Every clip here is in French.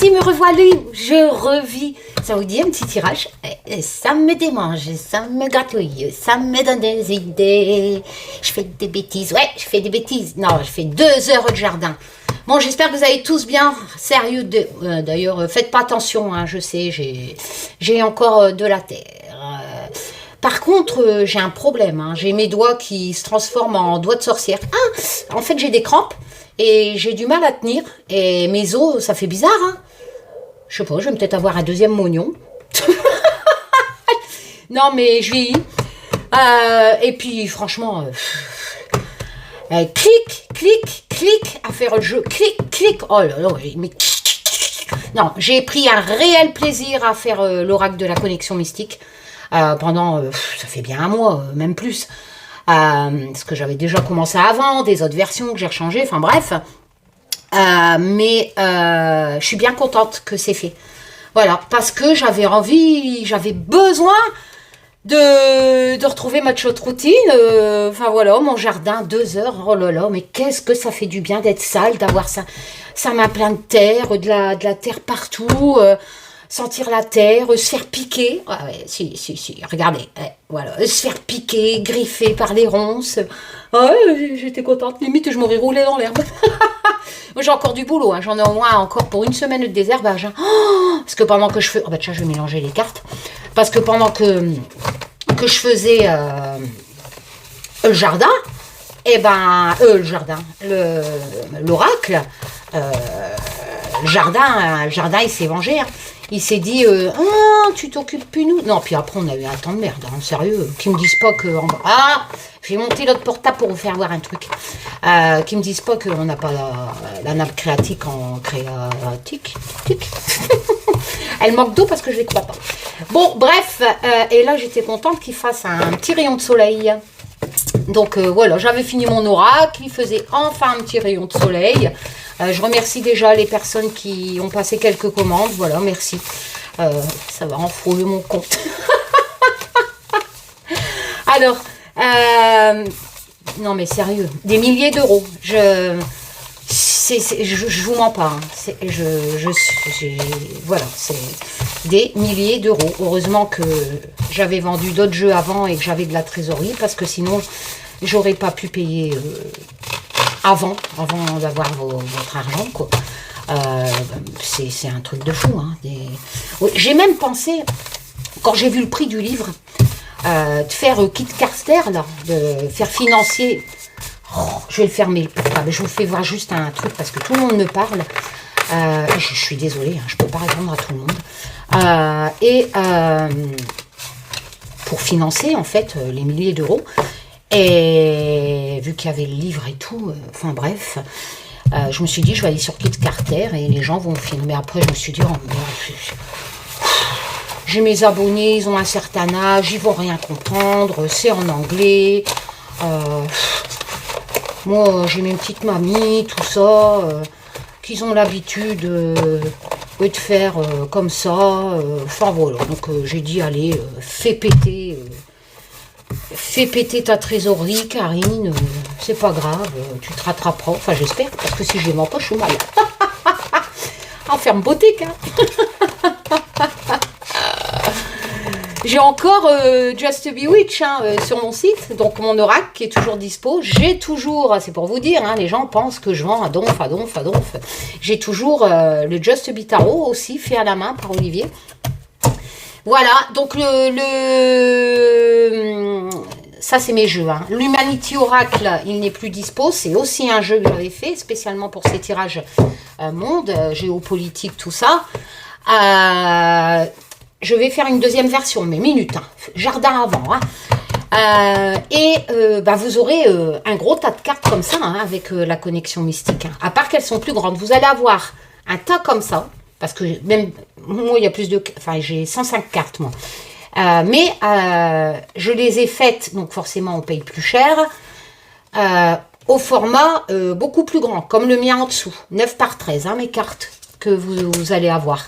merci, me revoilà, je revis. Ça vous dit un petit tirage? Ça me démange, ça me gratouille, ça me donne des idées. Je fais des bêtises, ouais, je fais des bêtises. Non, je fais 2 heures de jardin. Bon, j'espère que vous allez tous bien. Sérieux, d'ailleurs, faites pas attention, hein, je sais, j'ai encore de la terre. Par contre, j'ai un problème, hein, j'ai mes doigts qui se transforment en doigts de sorcière. Ah, en fait, j'ai des crampes et j'ai du mal à tenir. Et mes os, ça fait bizarre, hein. Je sais pas, je vais peut-être avoir un deuxième mognon. Non, mais je vieillis. Et puis, franchement, clic, clic, clic, à faire le jeu. Clic, clic. Oh là là, mais... Non, j'ai pris un réel plaisir à faire l'oracle de la connexion mystique. Pendant, ça fait bien un mois, même plus. Parce que j'avais déjà commencé avant, des autres versions que j'ai rechangées, enfin bref. Mais je suis bien contente que c'est fait. Voilà, parce que j'avais envie, j'avais besoin de retrouver ma chaude routine. Enfin voilà, mon jardin, 2 heures, oh là là, mais qu'est-ce que ça fait du bien d'être sale, d'avoir ça m'a plein de terre, de la terre partout, sentir la terre, se faire piquer. Ah ouais, si, regardez, voilà, se faire piquer, griffer par les ronces. Ah ouais, j'étais contente, limite je m'aurais roulé dans l'herbe. Moi j'ai encore du boulot, hein. J'en ai au moins encore pour une semaine de désherbage. Hein. Oh, parce que pendant que je fais... Oh bah tiens, je vais mélanger les cartes. Parce que pendant que je faisais le jardin, et ben... l'oracle, le jardin il s'est vengé. Hein. Il s'est dit, tu t'occupes plus nous. Non, puis après on a eu un temps de merde, hein, sérieux. Qui me disent pas que... Ah, j'ai monté l'autre portable pour vous faire voir un truc. Qui me disent pas qu'on n'a pas la nappe créatique en créatique. Elle manque d'eau parce que je les crois pas. Bon, bref, et là j'étais contente qu'il fasse un petit rayon de soleil. Donc voilà, j'avais fini mon oracle, il faisait enfin un petit rayon de soleil. Je remercie déjà les personnes qui ont passé quelques commandes. Voilà, merci. Ça va renflouer mon compte. Alors, non mais sérieux, des milliers d'euros. Je vous mens pas. Hein. Voilà, c'est des milliers d'euros. Heureusement que j'avais vendu d'autres jeux avant et que j'avais de la trésorerie parce que sinon, j'aurais pas pu payer avant d'avoir votre argent, quoi. C'est un truc de fou. Hein. Oui, j'ai même pensé, quand j'ai vu le prix du livre, de faire Kit Carter, là, de faire financier. Oh, je vais le fermer le portable. Je vous fais voir juste un truc parce que tout le monde me parle. Je suis désolée, hein, je ne peux pas répondre à tout le monde. Pour financer, en fait, les milliers d'euros. Et vu qu'il y avait le livre et tout, enfin bref, je me suis dit, je vais aller sur Kit Carter et les gens vont filmer. Après, je me suis dit, oh merde, j'ai mes abonnés, ils ont un certain âge, ils vont rien comprendre, c'est en anglais. Moi, j'ai mes petites mamies, tout ça, qui ont l'habitude de faire comme ça. Enfin voilà, donc j'ai dit, allez, fais péter ta trésorerie, Karine, c'est pas grave, tu te rattraperas. Enfin, j'espère, parce que si je les mens pas, je suis malade. Enferme boutique, hein. J'ai encore Just Be Witch sur mon site, donc mon oracle qui est toujours dispo. J'ai toujours, c'est pour vous dire, hein, les gens pensent que je vends à donf. J'ai toujours le Just Be Tarot aussi, fait à la main par Olivier. Voilà, donc ça c'est mes jeux. Hein. L'Humanity Oracle, il n'est plus dispo. C'est aussi un jeu que j'avais fait spécialement pour ces tirages monde, géopolitique, tout ça. Je vais faire une deuxième version, mais minute, hein, jardin avant. Hein. Vous aurez un gros tas de cartes comme ça, hein, avec la connexion mystique. Hein. À part qu'elles sont plus grandes, vous allez avoir un tas comme ça. Parce que même, moi, il y a plus de... Enfin, j'ai 105 cartes, moi. Je les ai faites, donc forcément, on paye plus cher, au format beaucoup plus grand, comme le mien en dessous. 9 par 13, hein, mes cartes que vous allez avoir.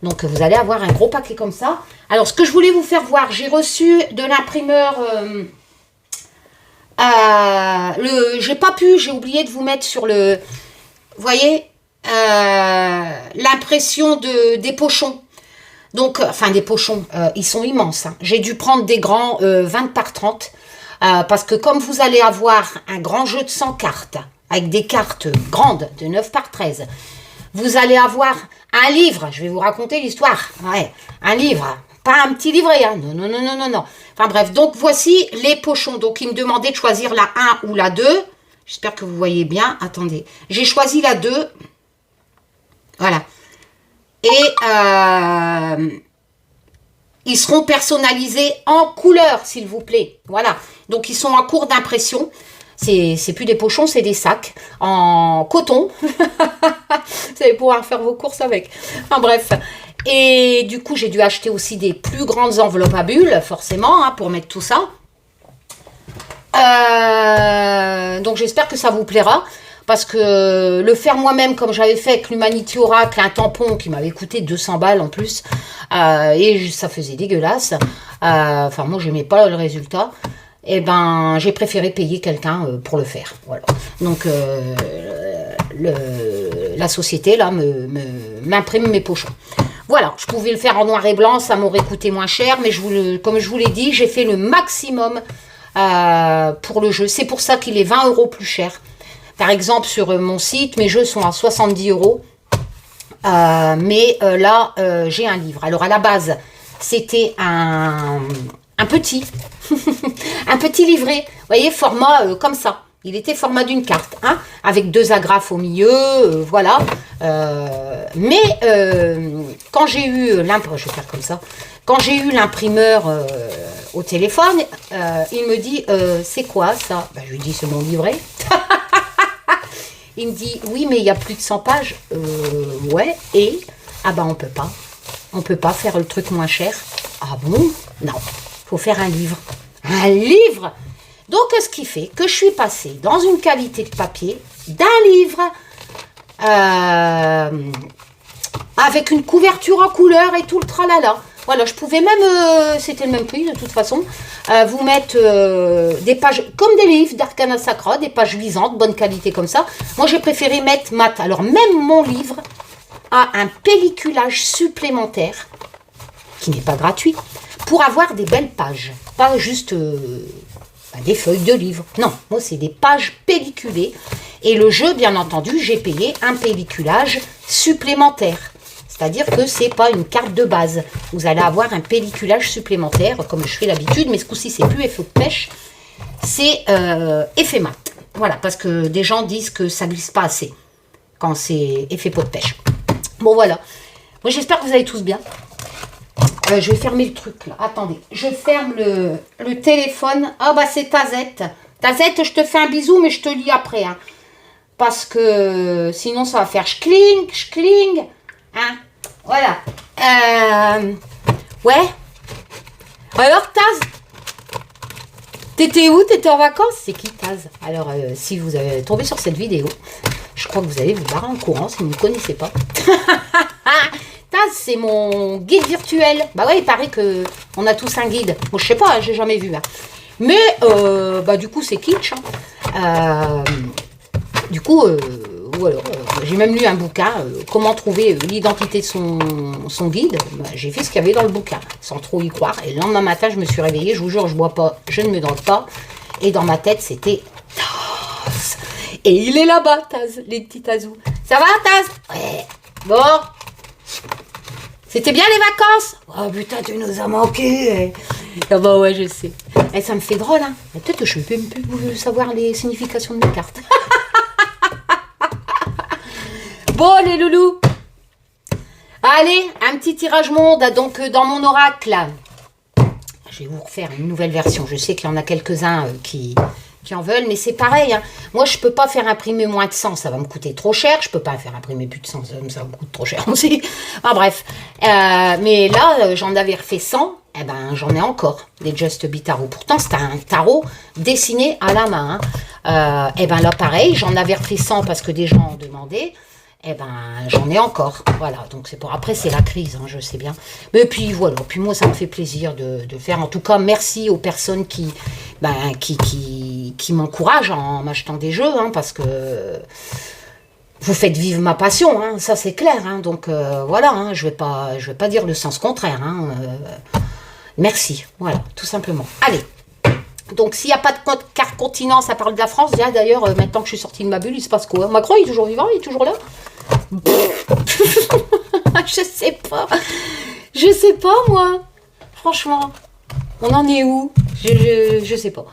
Donc, vous allez avoir un gros paquet comme ça. Alors, ce que je voulais vous faire voir, j'ai reçu de l'imprimeur... j'ai pas pu, j'ai oublié de vous mettre sur le... Vous voyez l'impression des pochons. Donc, enfin des pochons, ils sont immenses. Hein. J'ai dû prendre des grands 20 par 30 parce que comme vous allez avoir un grand jeu de 100 cartes avec des cartes grandes de 9 par 13, vous allez avoir un livre. Je vais vous raconter l'histoire. Ouais, un livre. Pas un petit livret. Hein. Non, non, non, non, non, non. Enfin bref, donc voici les pochons. Donc, il me demandait de choisir la 1 ou la 2. J'espère que vous voyez bien. Attendez. J'ai choisi la 2. Voilà. Et ils seront personnalisés en couleur, s'il vous plaît. Voilà. Donc, ils sont en cours d'impression. C'est plus des pochons, c'est des sacs en coton. Vous allez pouvoir faire vos courses avec. Enfin, bref. Et du coup, j'ai dû acheter aussi des plus grandes enveloppes à bulles, forcément, hein, pour mettre tout ça. Donc, j'espère que ça vous plaira. Parce que le faire moi-même, comme j'avais fait avec l'Humanity Oracle, un tampon qui m'avait coûté 200 balles en plus, et ça faisait dégueulasse. Enfin, moi, je n'aimais pas le résultat. Et ben, j'ai préféré payer quelqu'un pour le faire. Voilà. Donc, la société, là, m'imprime mes pochons. Voilà, je pouvais le faire en noir et blanc, ça m'aurait coûté moins cher, mais comme je vous l'ai dit, j'ai fait le maximum pour le jeu. C'est pour ça qu'il est 20 € plus cher. Par exemple, sur mon site, mes jeux sont à 70 €. Mais là, j'ai un livre. Alors, à la base, c'était un petit, un petit livret. Vous voyez, format comme ça. Il était format d'une carte, hein, avec 2 agrafes au milieu, voilà. Mais quand j'ai eu l'imprimeur, je vais faire comme ça. Quand j'ai eu l'imprimeur au téléphone, il me dit, c'est quoi ça? Ben, je lui dis, c'est mon livret. Il me dit, oui, mais il y a plus de 100 pages. Ouais, et ah ben, on peut pas. On peut pas faire le truc moins cher. Ah bon? Non, faut faire un livre. Un livre! Donc, ce qui fait que je suis passée dans une qualité de papier d'un livre avec une couverture en couleur et tout le tralala. Voilà, je pouvais même, c'était le même prix de toute façon, vous mettre des pages, comme des livres d'Arcana Sacra, des pages lisantes, bonne qualité comme ça. Moi, j'ai préféré mettre mat. Alors, même mon livre a un pelliculage supplémentaire, qui n'est pas gratuit, pour avoir des belles pages. Pas juste des feuilles de livres. Non, moi, c'est des pages pelliculées. Et le jeu, bien entendu, j'ai payé un pelliculage supplémentaire. C'est-à-dire que c'est pas une carte de base. Vous allez avoir un pelliculage supplémentaire, comme je fais l'habitude, mais ce coup-ci, c'est plus effet de pêche, c'est effet mat. Voilà, parce que des gens disent que ça glisse pas assez quand c'est effet pot de pêche. Bon, voilà. Moi, j'espère que vous allez tous bien. Je vais fermer le truc, là. Attendez, je ferme le téléphone. Ah, bah, c'est Tazette. Tazette, je te fais un bisou, mais je te lis après, hein. Parce que sinon, ça va faire schling, schling. Hein, voilà. Ouais. Alors, Taz, t'étais où? T'étais en vacances? C'est qui, Taz? Alors, si vous avez tombé sur cette vidéo, je crois que vous allez vous barrer en courant si vous ne me connaissez pas. Taz, c'est mon guide virtuel. Bah ouais, il paraît que on a tous un guide. Moi, je sais pas, j'ai jamais vu. Hein. Mais, bah du coup, c'est kitsch. Hein. Du coup, voilà, j'ai même lu un bouquin, comment trouver l'identité de son guide. Bah, j'ai fait ce qu'il y avait dans le bouquin, sans trop y croire. Et le lendemain matin, je me suis réveillée, je vous jure, je bois pas, je ne me drogue pas. Et dans ma tête, c'était Taz. Et il est là-bas, Taz, les petits Tazous. Ça va, Taz? Ouais. Bon. C'était bien les vacances? Oh putain, tu nous as manqué. Ah bah ouais, je sais. Et ça me fait drôle, hein. Peut-être que je ne peux même plus savoir les significations de mes cartes. Bon, les loulous. Allez, un petit tirage monde. Donc, dans mon oracle, je vais vous refaire une nouvelle version. Je sais qu'il y en a quelques-uns qui en veulent, mais c'est pareil. Hein. Moi, je ne peux pas faire imprimer moins de 100. Ça va me coûter trop cher. Je ne peux pas faire imprimer plus de 100. Ça me coûte trop cher aussi. Enfin, bref. Mais là, j'en avais refait 100. Eh ben, j'en ai encore des Just Be Tarot. Pourtant, c'était un tarot dessiné à la main. Hein. Eh ben là, pareil, j'en avais refait 100 parce que des gens ont demandé. Eh ben, j'en ai encore. Voilà, donc c'est pour... Après, c'est la crise, hein, je sais bien. Mais puis, voilà. Puis moi, ça me fait plaisir de faire. En tout cas, merci aux personnes qui m'encouragent en m'achetant des jeux, hein, parce que... vous faites vivre ma passion, hein, ça c'est clair. Hein, donc voilà, hein, je vais pas dire le sens contraire. Hein, merci, voilà, tout simplement. Allez. Donc s'il n'y a pas de carte continent, ça parle de la France. D'ailleurs, maintenant que je suis sortie de ma bulle, il se passe quoi? Macron, il est toujours vivant, il est toujours là. Je sais pas. Je sais pas, moi. Franchement. On en est où? Je sais pas.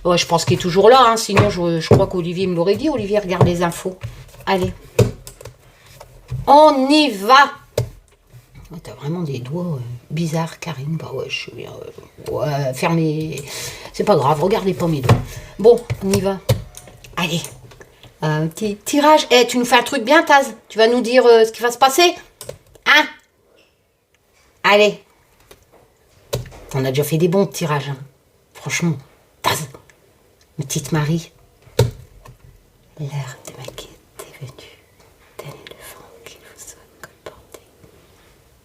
Ouais, je pense qu'il est toujours là. Hein. Sinon, je crois qu'Olivier me l'aurait dit. Olivier, regarde les infos. Allez. On y va. Oh, t'as vraiment des doigts bizarres, Karine. Bah ouais, je suis bien. Ouais, fermez. C'est pas grave, regardez pas mes doigts. Bon, on y va. Allez. Un petit tirage. Eh, tu nous fais un truc bien, Taz. Tu vas nous dire ce qui va se passer. Hein? Allez. On a déjà fait des bons tirages. Hein. Franchement. Taz. Ma petite Marie. L'heure de ma quête est venue. Tel éléphant qu'il vous soit colporté.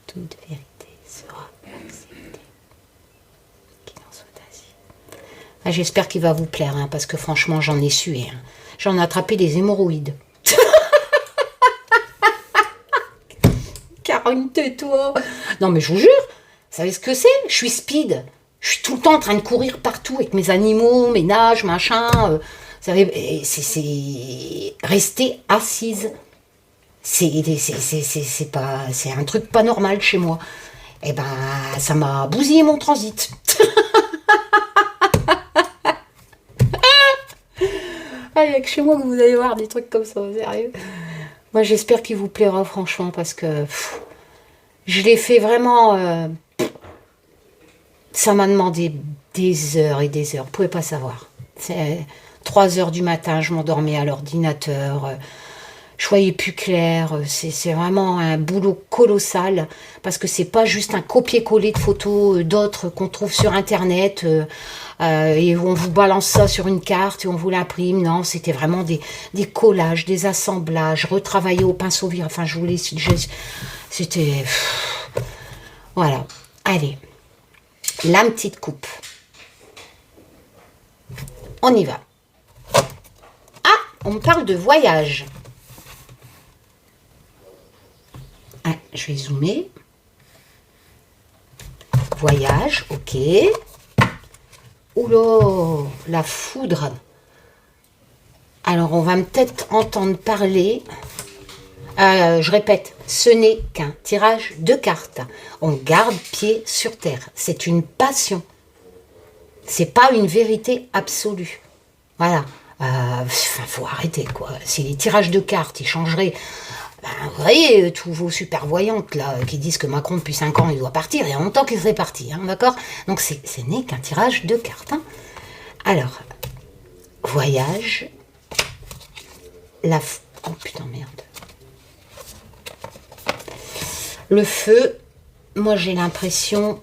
Toute vérité sera acceptée. Qu'il en soit ainsi. Ah, j'espère qu'il va vous plaire, hein, parce que franchement, j'en ai sué. Hein. J'en ai attrapé des hémorroïdes. Caroline, tais-toi. Non, mais je vous jure, vous savez ce que c'est? Je suis speed. Je suis tout le temps en train de courir partout avec mes animaux, mes nages, machin. Vous savez, c'est rester assise. C'est un truc pas normal chez moi. Eh ben, ça m'a bousillé mon transit. Ah, il n'y a que chez moi que vous allez voir des trucs comme ça, sérieux. Moi, j'espère qu'il vous plaira, franchement, parce que je l'ai fait vraiment... ça m'a demandé des heures et des heures. Vous ne pouvez pas savoir. C'est 3 heures du matin, je m'endormais à l'ordinateur. Je voyais plus clair. C'est vraiment un boulot colossal, parce que c'est pas juste un copier-coller de photos d'autres qu'on trouve sur Internet et on vous balance ça sur une carte et on vous l'imprime. Non, c'était vraiment des collages, des assemblages, retravaillés au pinceau vif. Enfin, je voulais... C'était... Voilà. Allez. La petite coupe. On y va. Ah, on me parle de voyage. Ah, je vais zoomer. Voyage, ok. Oula, la foudre. Alors, on va peut-être entendre parler. Je répète, ce n'est qu'un tirage de cartes. On garde pied sur terre. C'est une passion. C'est pas une vérité absolue. Voilà. Faut arrêter, quoi. Si les tirages de cartes, ils changeraient... Ben, vous voyez, tous vos super voyantes, là, qui disent que Macron, depuis 5 ans, il doit partir, il y a longtemps qu'il serait parti, hein, d'accord? Donc, ce n'est qu'un tirage de cartes. Hein. Alors, voyage... Oh, putain, merde. Le feu, moi j'ai l'impression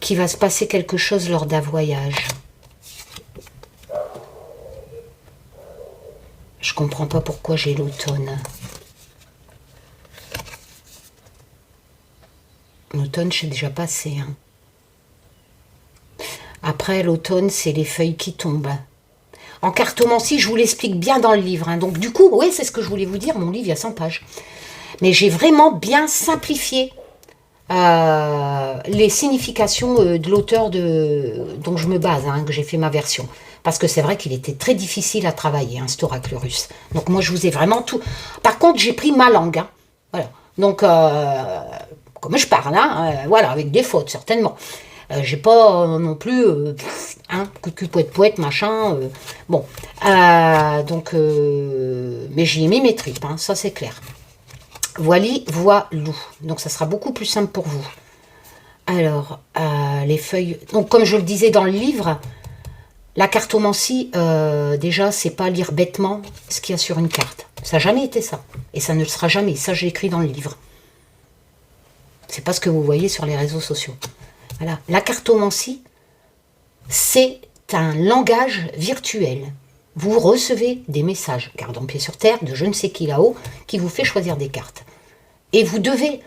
qu'il va se passer quelque chose lors d'un voyage. Je comprends pas pourquoi j'ai l'automne. L'automne, c'est déjà passé. Hein. Après, l'automne, c'est les feuilles qui tombent. En cartomancie, je vous l'explique bien dans le livre. Hein. Donc du coup, oui, c'est ce que je voulais vous dire. Mon livre, il y a 100 pages. Mais j'ai vraiment bien simplifié les significations de l'auteur dont je me base, hein, que j'ai fait ma version. Parce que c'est vrai qu'il était très difficile à travailler, hein, cet oracle russe. Donc moi, je vous ai vraiment tout... Par contre, j'ai pris ma langue. Hein, voilà. Donc, comme je parle, hein, voilà, avec des fautes, certainement. J'ai pas non plus coup de cul poète machin. Bon, donc, mais j'y ai mis mes tripes, hein, ça c'est clair. Voilou. Donc ça sera beaucoup plus simple pour vous. Alors, les feuilles. Donc comme je le disais dans le livre, la cartomancie, déjà, c'est pas lire bêtement ce qu'il y a sur une carte. Ça n'a jamais été ça. Et ça ne le sera jamais. Ça, j'ai écrit dans le livre. C'est pas ce que vous voyez sur les réseaux sociaux. Voilà. La cartomancie, c'est un langage virtuel. Vous recevez des messages, gardant pied sur terre, de je ne sais qui là-haut, qui vous fait choisir des cartes. Et vous devez,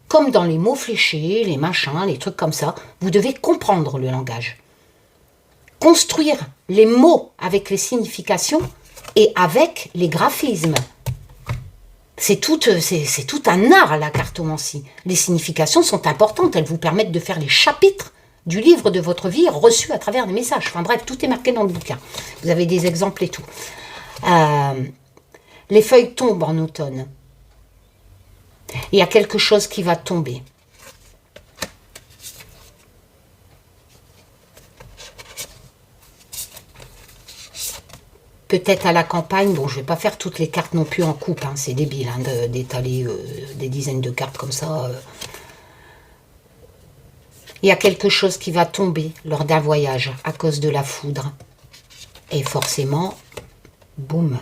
comme dans les mots fléchés, les machins, les trucs comme ça, vous devez comprendre le langage. Construire les mots avec les significations et avec les graphismes. C'est tout un art, la cartomancie. Les significations sont importantes. Elles vous permettent de faire les chapitres du livre de votre vie reçu à travers des messages. Enfin bref, tout est marqué dans le bouquin. Vous avez des exemples et tout. Les feuilles tombent en automne. Il y a quelque chose qui va tomber. Peut-être à la campagne, bon, je ne vais pas faire toutes les cartes non plus en coupe, hein, c'est débile hein, d'étaler des dizaines de cartes comme ça. Il y a quelque chose qui va tomber lors d'un voyage à cause de la foudre. Et forcément, boum.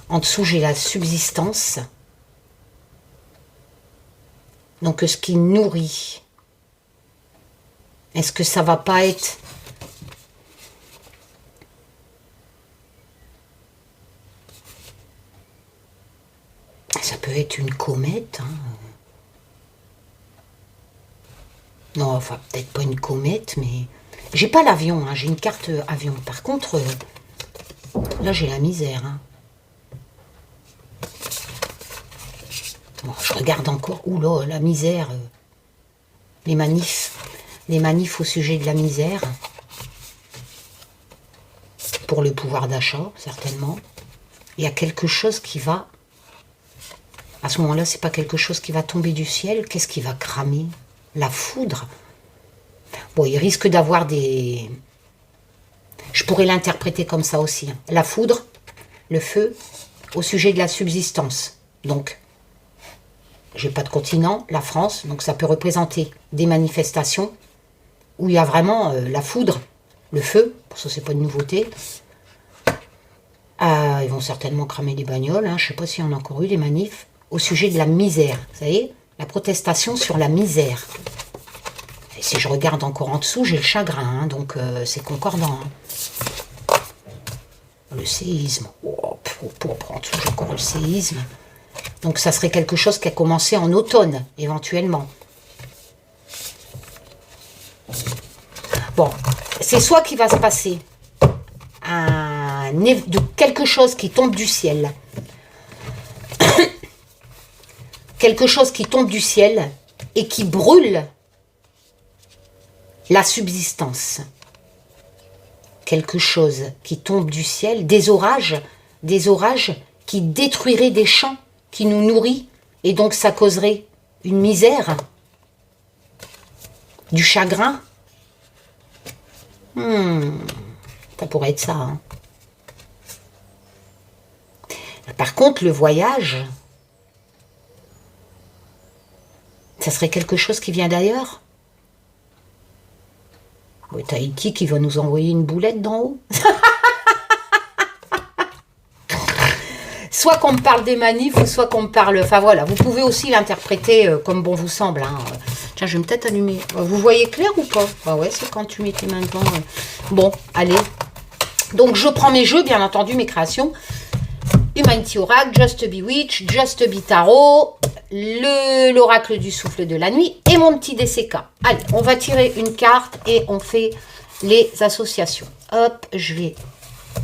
En dessous, j'ai la subsistance. Donc, ce qui nourrit. Est-ce que ça va pas être... Ça peut être une comète. Hein. Non, enfin, peut-être pas une comète, mais... J'ai pas l'avion, hein, j'ai une carte avion. Par contre, là, j'ai la misère. Hein. Bon, je regarde encore. Oula, la misère. Les manifs. Les manifs au sujet de la misère. Pour le pouvoir d'achat, certainement. Il y a quelque chose qui va... À ce moment-là, c'est pas quelque chose qui va tomber du ciel. Qu'est-ce qui va cramer? La foudre. Bon, il risque d'avoir des... Je pourrais l'interpréter comme ça aussi. Hein. La foudre, le feu, au sujet de la subsistance. Donc, j'ai pas de continent, la France, donc ça peut représenter des manifestations où il y a vraiment la foudre, le feu, parce que c'est pas une nouveauté. Ils vont certainement cramer des bagnoles, hein. Je sais pas s'il y en a encore eu des manifs. Au sujet de la misère, vous savez, la protestation sur la misère. Et si je regarde encore en dessous, j'ai le chagrin, hein, donc c'est concordant. Hein. Le séisme, oh, en dessous, j'ai encore le séisme. Donc ça serait quelque chose qui a commencé en automne, éventuellement. Bon, c'est soit qu'il va se passer de quelque chose qui tombe du ciel, quelque chose qui tombe du ciel et qui brûle la subsistance. Quelque chose qui tombe du ciel, des orages qui détruiraient des champs, qui nous nourrit, et donc ça causerait une misère, du chagrin. Ça pourrait être ça. Hein. Par contre, le voyage... Ça serait quelque chose qui vient d'ailleurs. Tahiti qui va nous envoyer une boulette d'en haut. Soit qu'on me parle des manifs, ou soit qu'on me parle... Enfin voilà, vous pouvez aussi l'interpréter comme bon vous semble. Hein. Tiens, je vais peut-être allumer. Vous voyez clair ou pas? Bah ouais, c'est quand tu mets tes mains devant. Bon, allez. Donc je prends mes jeux, bien entendu, mes créations. Humanity Oracle, Just Bewitch, Just Be Tarot, l'oracle du souffle de la nuit et mon petit DCK. Allez, on va tirer une carte et on fait les associations. Hop, je vais...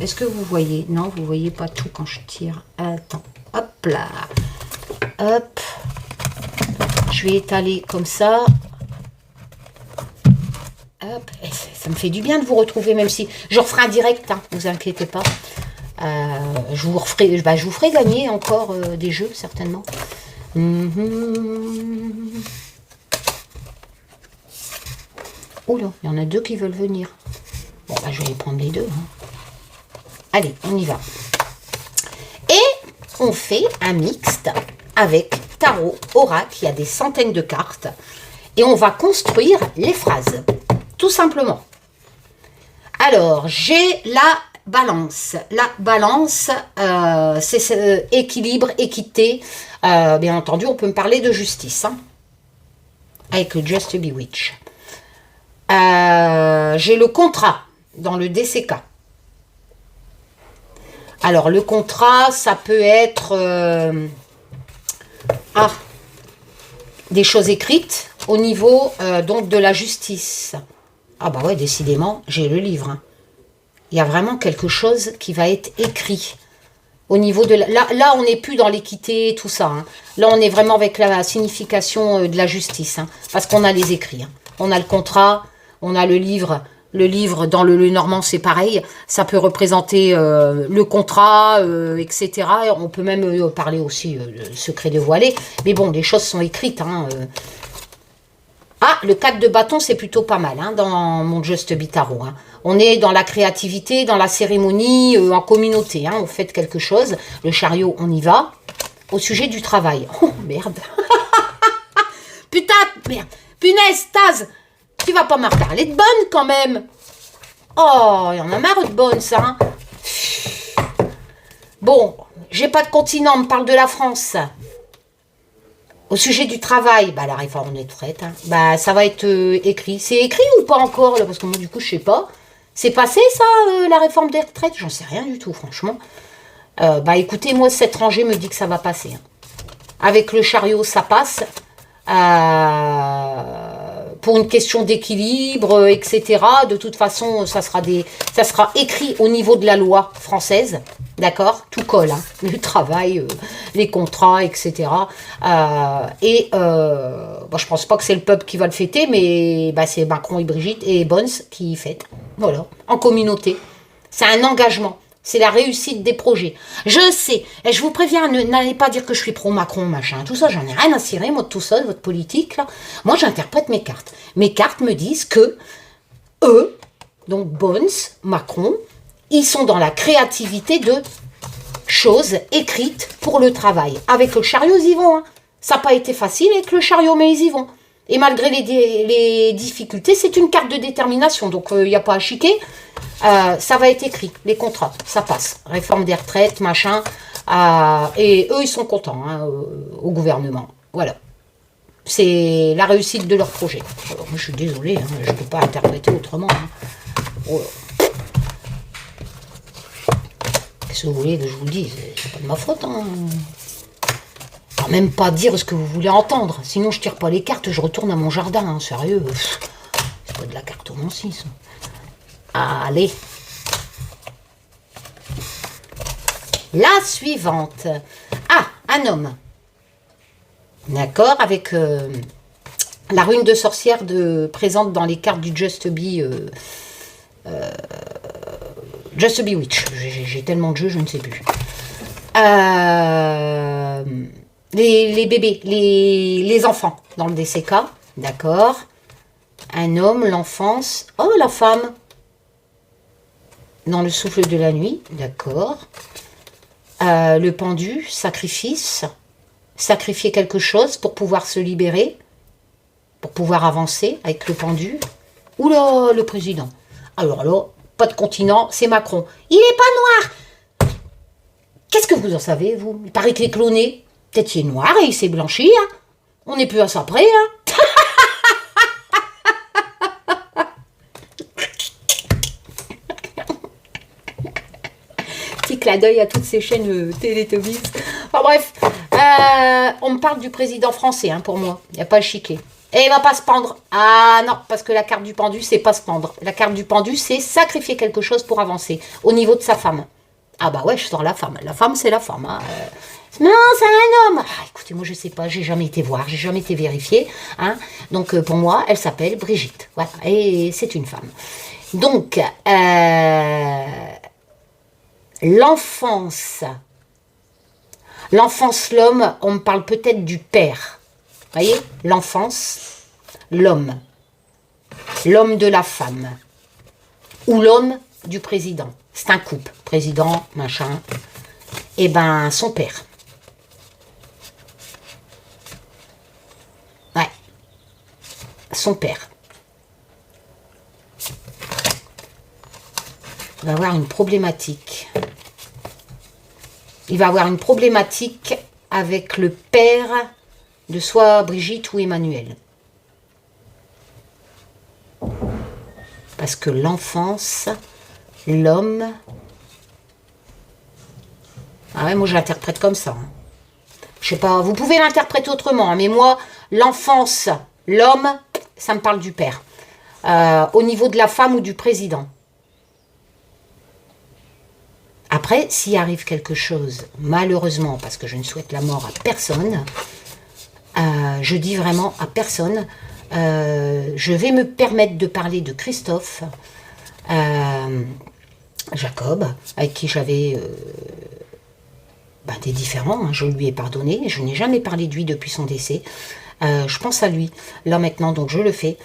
Est-ce que vous voyez? Non, vous voyez pas tout quand je tire. Attends, hop là. Hop. Je vais étaler comme ça. Hop, et ça me fait du bien de vous retrouver, même si je referai un direct, hein, ne vous inquiétez pas. Je vous ferai gagner encore des jeux, certainement. Oula, il y en a deux qui veulent venir. Bon, bah, je vais les prendre les deux. Hein. Allez, on y va. Et on fait un mixte avec tarot, oracle. Il y a des centaines de cartes. Et on va construire les phrases. Tout simplement. Alors, j'ai la balance. La balance, c'est équilibre, équité. Bien entendu, on peut me parler de justice. Hein, avec le Just Bewitch. J'ai le contrat dans le DCK. Alors, le contrat, ça peut être des choses écrites au niveau donc de la justice. Ah bah ouais, décidément, j'ai le livre. Hein. Il y a vraiment quelque chose qui va être écrit. Au niveau de... Là, on n'est plus dans l'équité, tout ça. Hein. Là, on est vraiment avec la signification de la justice. Hein, parce qu'on a les écrits. Hein. On a le contrat, on a le livre. Le livre, dans le Normand, c'est pareil. Ça peut représenter le contrat, etc. On peut même parler aussi de secret dévoilé. Mais bon, les choses sont écrites. Hein, Ah, le 4 de bâton, c'est plutôt pas mal hein, dans mon Just Be Tarot. Hein. On est dans la créativité, dans la cérémonie, en communauté. Hein, on fait quelque chose. Le chariot, on y va. Au sujet du travail. Oh, merde. Putain, merde. Punaise, Taz. Tu vas pas me reparler de bonne quand même. Oh, il y en a marre de bonne, ça. Hein. Bon, j'ai pas de continent, on me parle de la France. Au sujet du travail, bah la réforme des retraites, hein, bah ça va être écrit. C'est écrit ou pas encore là? Parce que moi du coup je sais pas. C'est passé ça, la réforme des retraites? J'en sais rien du tout, franchement. Bah écoutez, moi cette rangée me dit que ça va passer. Hein. Avec le chariot, ça passe. Pour une question d'équilibre, etc. De toute façon, ça sera écrit au niveau de la loi française. D'accord? Tout colle, hein. Le travail, les contrats, etc. Bah, je pense pas que c'est le peuple qui va le fêter, mais bah, c'est Macron et Brigitte et Bons qui fêtent. Voilà, en communauté. C'est un engagement. C'est la réussite des projets. Je sais, et je vous préviens, n'allez pas dire que je suis pro-Macron, machin. Tout ça, j'en ai rien à cirer, moi, de tout ça, de votre politique, là. Moi, j'interprète mes cartes. Mes cartes me disent que eux, donc Bons, Macron, ils sont dans la créativité de choses écrites pour le travail. Avec le chariot, ils y vont. Hein. Ça n'a pas été facile avec le chariot, mais ils y vont. Et malgré les difficultés, c'est une carte de détermination. Donc, il n'y a pas à chiquer. Ça va être écrit, les contrats, ça passe. Réforme des retraites, machin. Et eux, ils sont contents hein, au gouvernement. Voilà. C'est la réussite de leur projet. Alors, moi, je suis désolée, hein, je ne peux pas interpréter autrement. Hein. Oh. Qu'est-ce que vous voulez que je vous le dise? C'est pas de ma faute. Hein. Faut même pas dire ce que vous voulez entendre. Sinon, je tire pas les cartes, je retourne à mon jardin. Hein, sérieux. C'est pas de la cartomancie, ça. Allez. La suivante. Ah, un homme. D'accord, avec la rune de sorcière présente dans les cartes du Just Be Witch. J'ai tellement de jeux, je ne sais plus. Les bébés, les enfants dans le DCK. D'accord. Un homme, l'enfance. Oh, la femme. Dans le souffle de la nuit, d'accord. Le pendu, sacrifice. Sacrifier quelque chose pour pouvoir se libérer. Pour pouvoir avancer avec le pendu. Oula, le président. Alors là, pas de continent, c'est Macron. Il est pas noir. Qu'est-ce que vous en savez, vous? Il paraît qu'il est cloné. Peut-être il est noir et il s'est blanchi. Hein. On n'est plus à ça près. Hein. Clin d'œil à toutes ces chaînes Télétobies. Enfin bref, on me parle du président français, hein, pour moi. Il n'y a pas à chiquer. Et il va pas se pendre. Ah non, parce que la carte du pendu, c'est pas se pendre. La carte du pendu, c'est sacrifier quelque chose pour avancer au niveau de sa femme. Ah bah ouais, je sors la femme. La femme, c'est la femme. Hein. Non, c'est un homme. Ah, écoutez, moi je sais pas, j'ai jamais été voir, j'ai jamais été vérifier. Hein. Donc pour moi, elle s'appelle Brigitte. Voilà, et c'est une femme. Donc, l'enfance, l'homme, on me parle peut-être du père. Vous voyez, l'enfance, l'homme de la femme, ou l'homme du président. C'est un couple, président, machin. Et ben, son père. Ouais, son père. Il va avoir une problématique. Il va avoir une problématique avec le père de soit Brigitte ou Emmanuel. Parce que l'enfance, l'homme... Ah ouais, moi je l'interprète comme ça. Hein. Je sais pas, vous pouvez l'interpréter autrement, hein, mais moi, l'enfance, l'homme, ça me parle du père. Au niveau de la femme ou du président. Après, s'il arrive quelque chose, malheureusement, parce que je ne souhaite la mort à personne, je dis vraiment à personne, je vais me permettre de parler de Christophe Jacob, avec qui j'avais des différends, hein, je lui ai pardonné, je n'ai jamais parlé de lui depuis son décès. Je pense à lui, là maintenant, donc je le fais.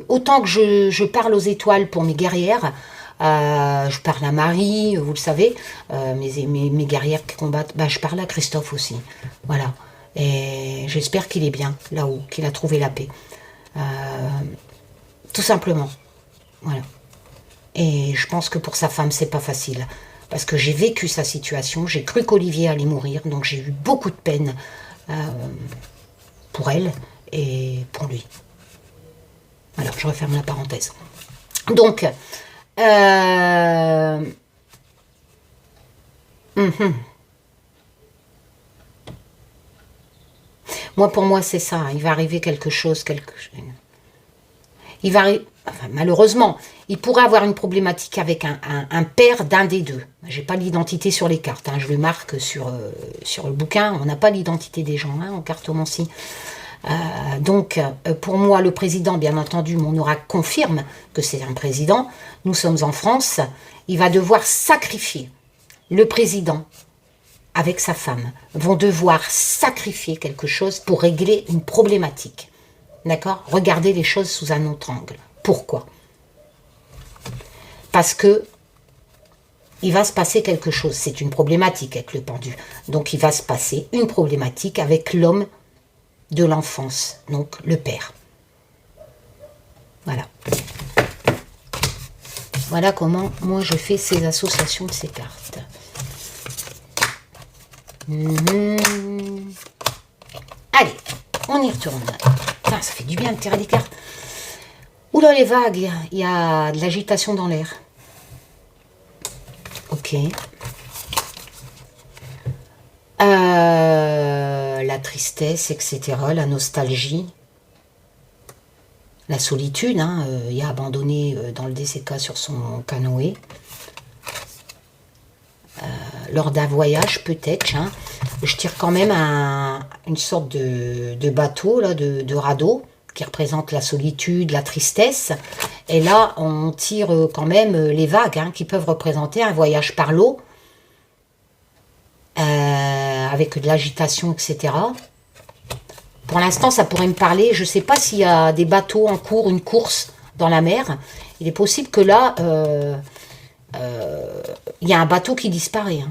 Autant que je parle aux étoiles pour mes guerrières, je parle à Marie, vous le savez, mes guerrières qui combattent, je parle à Christophe aussi, voilà. Et j'espère qu'il est bien, là-haut, qu'il a trouvé la paix. Tout simplement, voilà. Et je pense que pour sa femme, c'est pas facile, parce que j'ai vécu sa situation, j'ai cru qu'Olivier allait mourir, donc j'ai eu beaucoup de peine pour elle et pour lui. Voilà, je referme la parenthèse. Donc, pour moi, c'est ça. Il va arriver quelque chose. Il va arriver. Enfin, malheureusement, il pourrait avoir une problématique avec un père d'un des deux. J'ai pas l'identité sur les cartes. Hein. Je le marque sur le bouquin. On n'a pas l'identité des gens en cartomancie. Donc, pour moi, le président, bien entendu, mon oracle confirme que c'est un président. Nous sommes en France. Il va devoir sacrifier. Le président, avec sa femme, vont devoir sacrifier quelque chose pour régler une problématique. D'accord? Regardez les choses sous un autre angle. Pourquoi? Parce que il va se passer quelque chose. C'est une problématique avec le pendu. Donc, il va se passer une problématique avec l'homme de l'enfance, donc le père. Voilà. Voilà comment moi je fais ces associations de ces cartes. Allez, on y retourne. Putain, ça fait du bien de tirer les cartes. Oula, les vagues, il y a de l'agitation dans l'air. Ok. La tristesse, etc., la nostalgie, la solitude, il y a abandonné dans le DCK sur son canoë. Lors d'un voyage, peut-être, je tire quand même une sorte de bateau, là, de radeau, qui représente la solitude, la tristesse. Et là, on tire quand même les vagues, qui peuvent représenter un voyage par l'eau, avec de l'agitation, etc. Pour l'instant, ça pourrait me parler. Je ne sais pas s'il y a des bateaux en cours, une course dans la mer. Il est possible que là, il y a un bateau qui disparaît.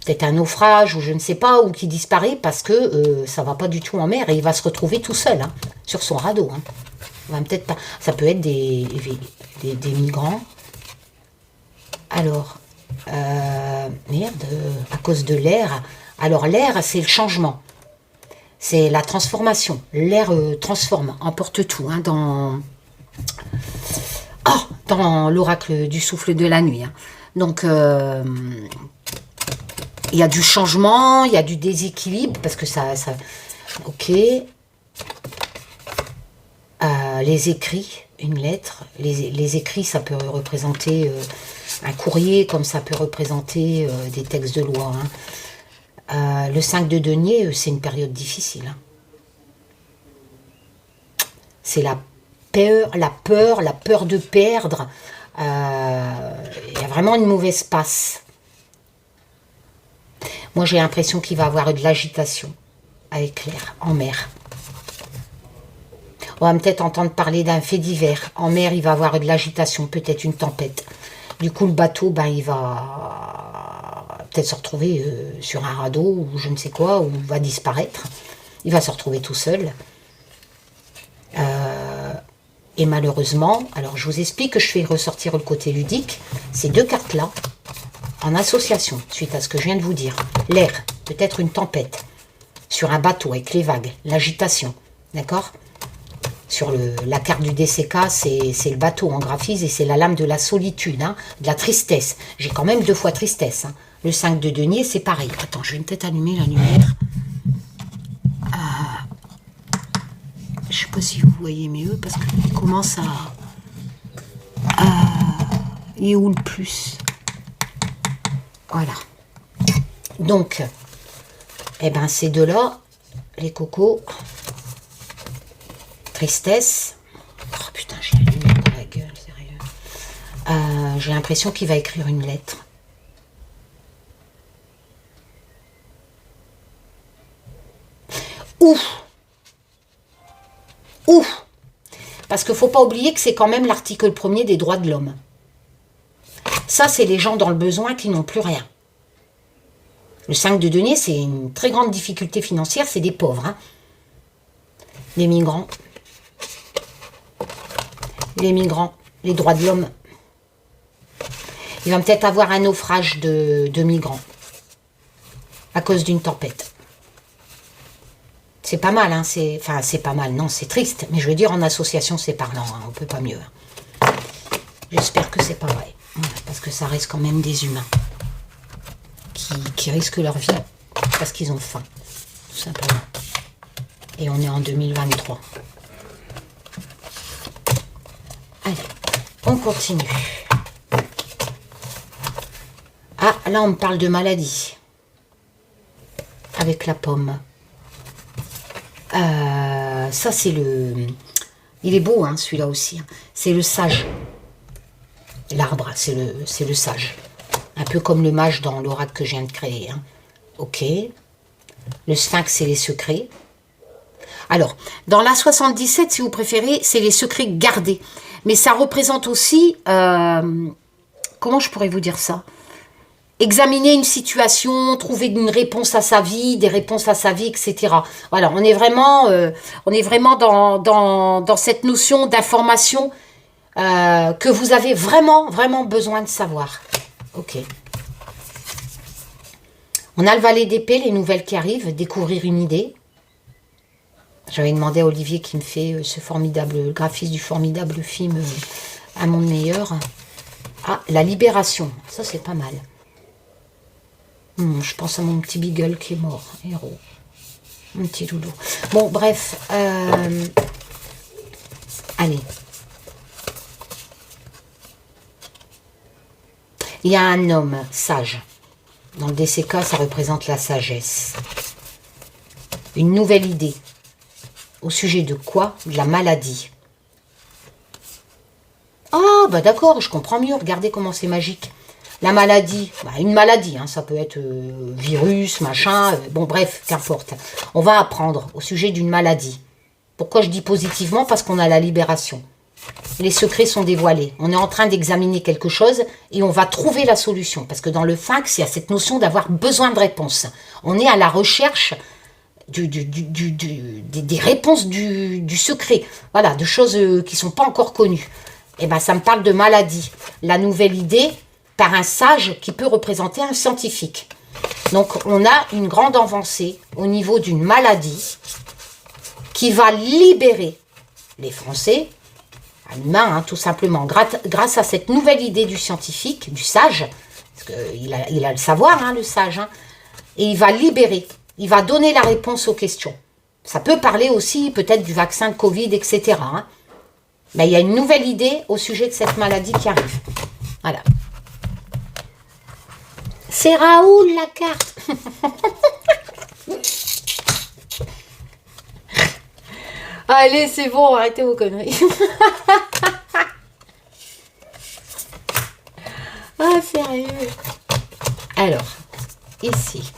Peut-être un naufrage ou je ne sais pas, ou qui disparaît parce que ça ne va pas du tout en mer et il va se retrouver tout seul sur son radeau. Peut-être pas. Ça peut être des migrants. Alors, merde, à cause de l'air. Alors l'air, c'est le changement. C'est la transformation. L'air transforme, emporte tout dans l'oracle du souffle de la nuit. Donc, il y a du changement, il y a du déséquilibre, parce que ça ok. Les écrits, une lettre. Les écrits, ça peut représenter un courrier, comme ça peut représenter des textes de loi. Le 5 de denier, c'est une période difficile. C'est la peur de perdre. Il y a vraiment une mauvaise passe. Moi, j'ai l'impression qu'il va y avoir de l'agitation avec l'air en mer. On va peut-être entendre parler d'un fait divers. En mer, il va y avoir de l'agitation, peut-être une tempête. Du coup, le bateau, il va peut-être se retrouver sur un radeau ou je ne sais quoi, ou va disparaître. Il va se retrouver tout seul. Et malheureusement, alors je vous explique que je fais ressortir le côté ludique. Ces deux cartes-là, en association, suite à ce que je viens de vous dire. L'air, peut-être une tempête. Sur un bateau avec les vagues, l'agitation. D'accord ? Sur la carte du DCK, c'est le bateau en graphisme et c'est la lame de la solitude, de la tristesse. J'ai quand même 2 fois tristesse. Le 5 de denier, c'est pareil. Attends, je vais peut-être allumer la lumière. Je ne sais pas si vous voyez mieux, parce qu'il commence à... Il est où le plus? Voilà. Donc, eh ben, ces deux-là, les cocos, tristesse. Oh putain, j'ai la lumière dans la gueule, sérieux. J'ai l'impression qu'il va écrire une lettre. Ouf. Ouf. Parce qu'il ne faut pas oublier que c'est quand même l'article 1er des droits de l'homme. Ça, c'est les gens dans le besoin qui n'ont plus rien. Le 5 de denier, c'est une très grande difficulté financière, c'est des pauvres. Hein. Les migrants, les droits de l'homme. Il va peut-être avoir un naufrage de migrants à cause d'une tempête. C'est pas mal, hein, enfin c'est pas mal, non, c'est triste, mais je veux dire en association c'est parlant, hein, on peut pas mieux. Hein. J'espère que c'est pas vrai, parce que ça reste quand même des humains qui risquent leur vie parce qu'ils ont faim, tout simplement. Et on est en 2023. Allez, on continue. Ah, là on me parle de maladie. Avec la pomme. Ça c'est le... Il est beau hein, celui-là aussi. C'est le sage. L'arbre, c'est le sage. Un peu comme le mage dans l'oracle que je viens de créer. Hein. Ok. Le sphinx, c'est les secrets. Alors, dans la 77, si vous préférez, c'est les secrets gardés. Mais ça représente aussi... comment je pourrais vous dire ça? Examiner une situation, trouver une réponse à sa vie, des réponses à sa vie, etc. Voilà, on est vraiment dans cette notion d'information que vous avez vraiment besoin de savoir. Ok. On a le valet d'épée, les nouvelles qui arrivent, découvrir une idée. J'avais demandé à Olivier qui me fait ce formidable graphiste du formidable film Un monde meilleur. Ah, la libération, ça c'est pas mal. Je pense à mon petit beagle qui est mort, héros. Mon petit loulou. Bon, bref. Allez. Il y a un homme sage. Dans le DCK, ça représente la sagesse. Une nouvelle idée. Au sujet de quoi? De la maladie. Ah, bah d'accord, je comprends mieux. Regardez comment c'est magique. La maladie, bah une maladie, hein, ça peut être virus, machin, bon bref, qu'importe. On va apprendre au sujet d'une maladie. Pourquoi je dis positivement? Parce qu'on a la libération. Les secrets sont dévoilés. On est en train d'examiner quelque chose et on va trouver la solution. Parce que dans le sphinx, il y a cette notion d'avoir besoin de réponses. On est à la recherche des réponses du secret. Voilà, de choses qui ne sont pas encore connues. Et ben, ça me parle de maladie. La nouvelle idée... par un sage qui peut représenter un scientifique. Donc, on a une grande avancée au niveau d'une maladie qui va libérer les Français, un humain, hein, tout simplement, grâce à cette nouvelle idée du scientifique, du sage, parce qu'il a le savoir, hein, le sage, hein, et il va libérer, il va donner la réponse aux questions. Ça peut parler aussi peut-être du vaccin de Covid, etc. Hein. Mais il y a une nouvelle idée au sujet de cette maladie qui arrive. Voilà. C'est Raoul, la carte. Allez, c'est bon, arrêtez vos conneries. Ah, sérieux. Alors, ici.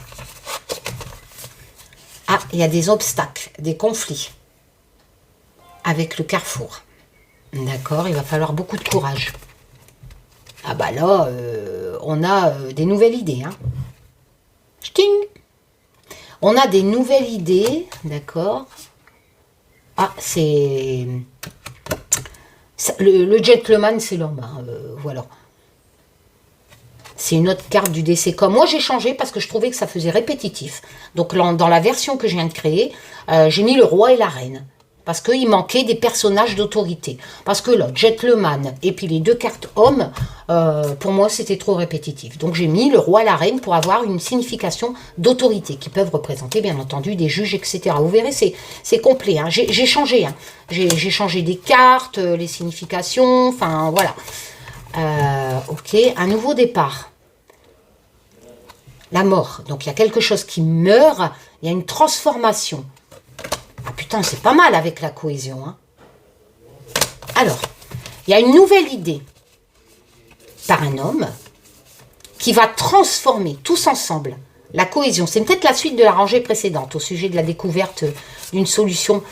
Ah, il y a des obstacles, des conflits avec le carrefour. D'accord, il va falloir beaucoup de courage. Ah bah là, on a des nouvelles idées. Hein. Ch'ting. On a des nouvelles idées, d'accord. Ah, c'est... Le gentleman, c'est l'homme. Hein, voilà. C'est une autre carte du DCK. Moi, j'ai changé parce que je trouvais que ça faisait répétitif. Donc, dans la version que je viens de créer, j'ai mis le roi et la reine. parce qu'il manquait des personnages d'autorité. Parce que là, gentleman et puis les 2 cartes hommes, pour moi, c'était trop répétitif. Donc j'ai mis le roi, la reine pour avoir une signification d'autorité, qui peuvent représenter, bien entendu, des juges, etc. Vous verrez, c'est complet. Hein. J'ai changé. Hein. J'ai changé des cartes, les significations, enfin, voilà. Ok, un nouveau départ. La mort. Donc il y a quelque chose qui meurt, il y a une transformation. Ah putain, c'est pas mal avec la cohésion. Hein. Alors, il y a une nouvelle idée par un homme qui va transformer tous ensemble la cohésion. C'est peut-être la suite de la rangée précédente au sujet de la découverte d'une solution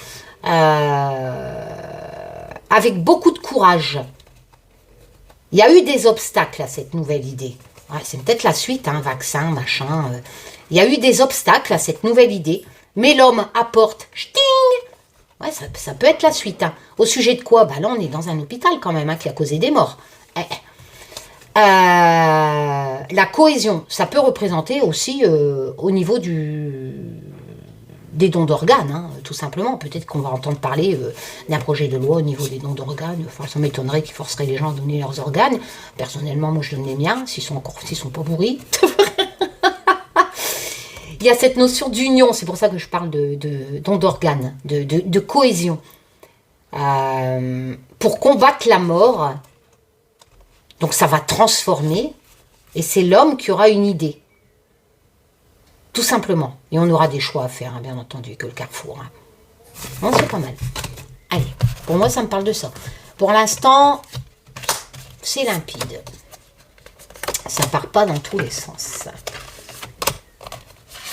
avec beaucoup de courage. Il y a eu des obstacles à cette nouvelle idée. Ouais, c'est peut-être la suite, hein, vaccin, machin. Il y a eu des obstacles à cette nouvelle idée. Mais l'homme apporte, ch'ting. Ouais, ça peut être la suite. Hein. Au sujet de quoi? Bah là, on est dans un hôpital quand même, hein, qui a causé des morts. La cohésion, ça peut représenter aussi au niveau des dons d'organes, hein, tout simplement. Peut-être qu'on va entendre parler d'un projet de loi au niveau des dons d'organes. Enfin, ça m'étonnerait qu'ils forceraient les gens à donner leurs organes. Personnellement, moi, je donne les miens, s'ils sont pas pourris. Il y a cette notion d'union, c'est pour ça que je parle de don d'organes, de cohésion. Pour combattre la mort, donc ça va transformer, et c'est l'homme qui aura une idée. Tout simplement. Et on aura des choix à faire, hein, bien entendu, que le carrefour. Hein. Bon, c'est pas mal. Allez, pour moi, ça me parle de ça. Pour l'instant, c'est limpide. Ça part pas dans tous les sens.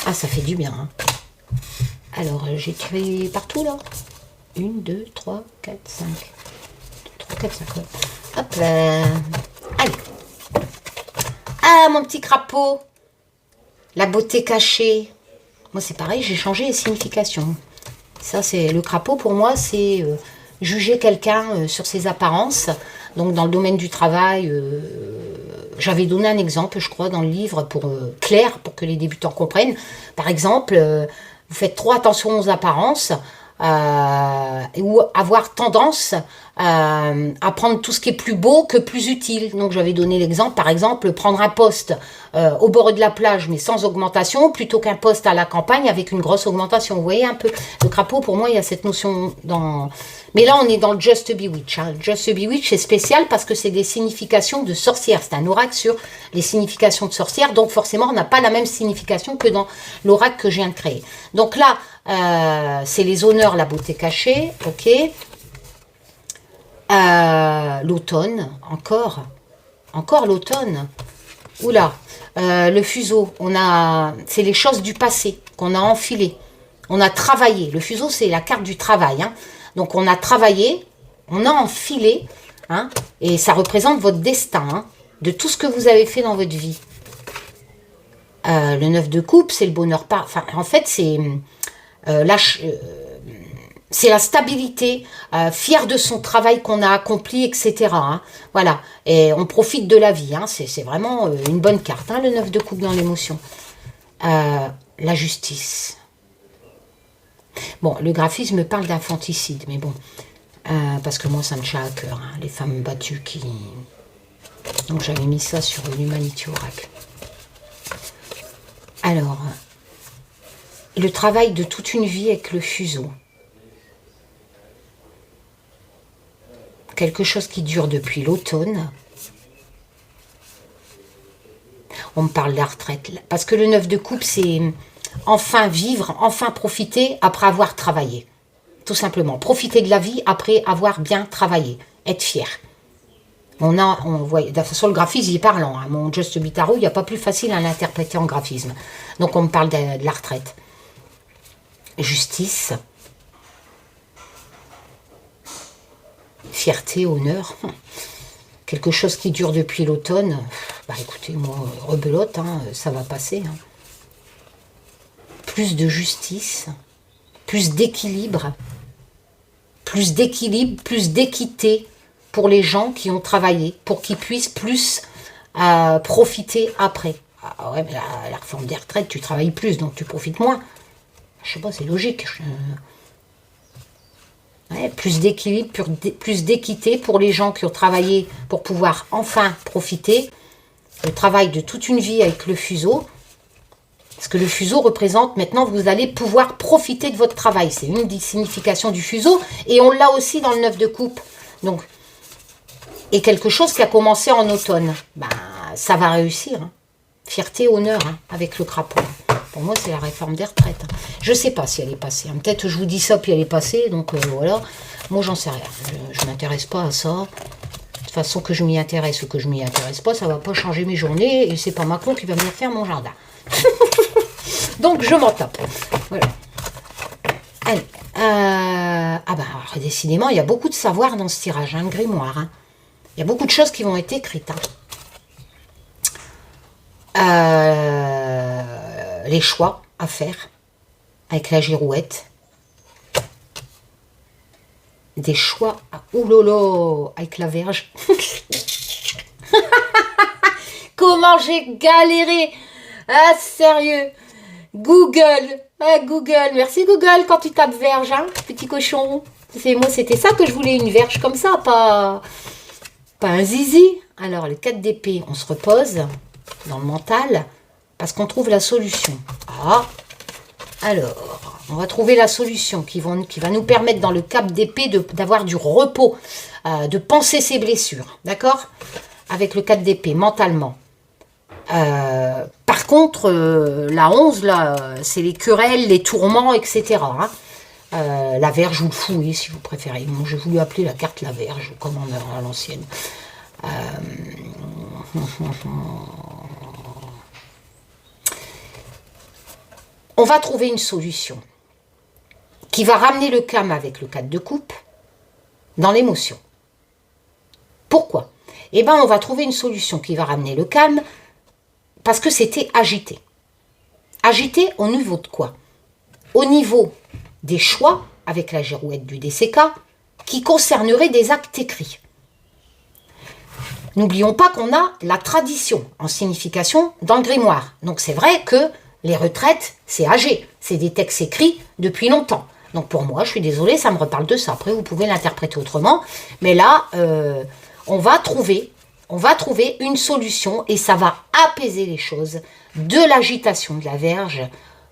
Ah, ça fait du bien. Hein. Alors, j'ai tiré partout, là. 1, 2, 3, 4, 5. 3, 4, 5. Hop là. Allez. Ah, mon petit crapaud. La beauté cachée. Moi, c'est pareil, j'ai changé les significations. Ça, c'est le crapaud, pour moi, c'est juger quelqu'un sur ses apparences. Donc, dans le domaine du travail, j'avais donné un exemple, je crois, dans le livre, pour clair, pour que les débutants comprennent. Par exemple, vous faites trop attention aux apparences, ou avoir tendance à prendre tout ce qui est plus beau que plus utile. Donc j'avais donné l'exemple, par exemple, prendre un poste au bord de la plage, mais sans augmentation, plutôt qu'un poste à la campagne avec une grosse augmentation. Vous voyez un peu, le crapaud, pour moi, il y a cette notion dans... Mais là, on est dans le Just Bewitch. Hein. Just Bewitch, c'est spécial parce que c'est des significations de sorcière. C'est un oracle sur les significations de sorcière, donc forcément, on n'a pas la même signification que dans l'oracle que je viens de créer. Donc là, c'est les honneurs, la beauté cachée, ok. L'automne, encore l'automne. Oula, le fuseau, c'est les choses du passé qu'on a enfilées. On a travaillé. Le fuseau, c'est la carte du travail. Hein. Donc, on a travaillé, on a enfilé, hein, et ça représente votre destin, hein, de tout ce que vous avez fait dans votre vie. Le 9 de coupe, c'est le bonheur. Enfin, en fait, c'est la stabilité, fier de son travail qu'on a accompli, etc. Hein. Voilà, et on profite de la vie. Hein. C'est vraiment une bonne carte, hein, le 9 de coupe dans l'émotion. La justice. Bon, le graphisme parle d'infanticide, mais bon, parce que moi, ça me tient à cœur, hein, les femmes battues qui... Donc, j'avais mis ça sur l'Humanity Oracle. Alors, le travail de toute une vie avec le fuseau. Quelque chose qui dure depuis l'automne. On me parle de la retraite. Parce que le 9 de coupe, c'est enfin vivre, enfin profiter après avoir travaillé. Tout simplement. Profiter de la vie après avoir bien travaillé. Être fier. On voit, de toute façon, le graphisme, il est parlant. Hein. Mon Just Bitaro, il n'y a pas plus facile à l'interpréter en graphisme. Donc, on me parle de la retraite. Justice. Fierté, honneur. Quelque chose qui dure depuis l'automne. Bah, écoutez, moi, rebelote, hein, ça va passer. Hein. Plus de justice. Plus d'équilibre. Plus d'équité pour les gens qui ont travaillé, pour qu'ils puissent plus profiter après. Ah ouais, mais la réforme des retraites, tu travailles plus, donc tu profites moins. Je sais pas, c'est logique. Ouais, plus d'équilibre, plus d'équité pour les gens qui ont travaillé pour pouvoir enfin profiter. Le travail de toute une vie avec le fuseau. Parce que le fuseau représente, maintenant, vous allez pouvoir profiter de votre travail. C'est une des significations du fuseau. Et on l'a aussi dans le 9 de coupe. Donc, et quelque chose qui a commencé en automne. Ben, ça va réussir. Hein. Fierté, honneur, hein, avec le crapaud. Pour moi, c'est la réforme des retraites. Hein. Je ne sais pas si elle est passée. Hein. Peut-être je vous dis ça, puis elle est passée. Donc, voilà. Moi, j'en sais rien. Je ne m'intéresse pas à ça. De toute façon, que je m'y intéresse ou que je m'y intéresse pas, ça ne va pas changer mes journées. Et c'est pas Macron qui va venir faire mon jardin. Donc, je m'en tape. Voilà. Allez. Ah bah, alors, décidément, il y a beaucoup de savoir dans ce tirage, hein, le grimoire. Hein. Il y a beaucoup de choses qui vont être écrites. Hein. Les choix à faire avec la girouette. Des choix à oulolo avec la verge. Comment j'ai galéré. Ah, sérieux. Google. Ah, Google. Merci Google quand tu tapes verge, hein, petit cochon. Moi, c'était ça que je voulais, une verge comme ça, pas un zizi. Alors, le 4 d'épée, on se repose dans le mental parce qu'on trouve la solution. Ah, alors, on va trouver la solution qui va nous permettre dans le 4 d'épée d'avoir du repos, de penser ses blessures, d'accord? Avec le 4 d'épée, mentalement. Par contre, la 11, là, c'est les querelles, les tourments, etc. Hein. La verge ou le fouet, si vous préférez. Moi, j'ai voulu appeler la carte la verge, comme on a à l'ancienne. On va trouver une solution qui va ramener le calme avec le 4 de coupe dans l'émotion. Pourquoi? Eh bien, on va trouver une solution qui va ramener le calme parce que c'était agité. Agité au niveau de quoi? Au niveau des choix, avec la girouette du DCK, qui concernerait des actes écrits. N'oublions pas qu'on a la tradition en signification dans le grimoire. Donc c'est vrai que les retraites, c'est âgé. C'est des textes écrits depuis longtemps. Donc pour moi, je suis désolée, ça me reparle de ça. Après, vous pouvez l'interpréter autrement. Mais là, on va trouver une solution et ça va apaiser les choses de l'agitation de la verge.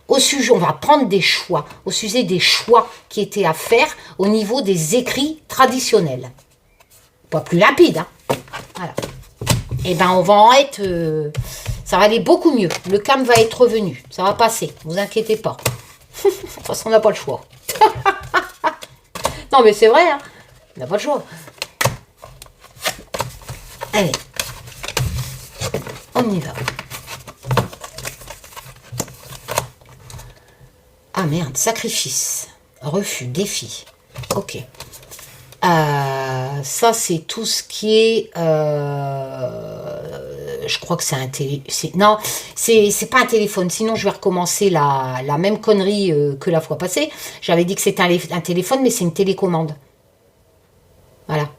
Au sujet, on va prendre des choix, au sujet des choix qui étaient à faire au niveau des écrits traditionnels. Pas plus limpide, hein. Voilà. Et ben on va en être... ça va aller beaucoup mieux. Le calme va être revenu. Ça va passer. Ne vous inquiétez pas. De toute façon, on n'a pas le choix. Non, mais c'est vrai, hein. On n'a pas le choix. Allez. On y va. Ah merde, sacrifice. Refus, défi. Ok. Ça, c'est tout ce qui est... je crois que c'est un téléphone. Non, c'est pas un téléphone. Sinon, je vais recommencer la même connerie que la fois passée. J'avais dit que c'était un téléphone, mais c'est une télécommande. Voilà.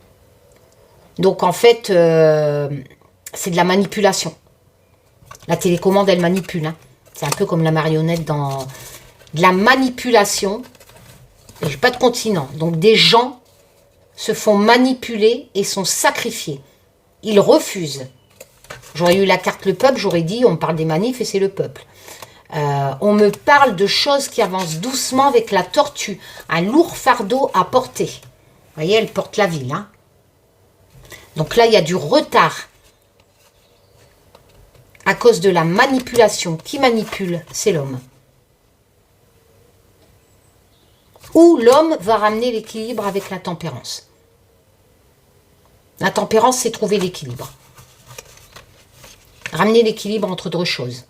Donc, en fait, c'est de la manipulation. La télécommande, elle manipule. Hein. C'est un peu comme la marionnette dans... De la manipulation. Et j'ai pas de continent. Donc, des gens se font manipuler et sont sacrifiés. Ils refusent. J'aurais eu la carte le peuple, j'aurais dit, on me parle des manifs et c'est le peuple. On me parle de choses qui avancent doucement avec la tortue. Un lourd fardeau à porter. Vous voyez, elle porte la ville. Hein. Donc là, il y a du retard. À cause de la manipulation. Qui manipule? C'est l'homme. Ou l'homme va ramener l'équilibre avec la tempérance. La tempérance, c'est trouver l'équilibre. Ramener l'équilibre entre deux choses.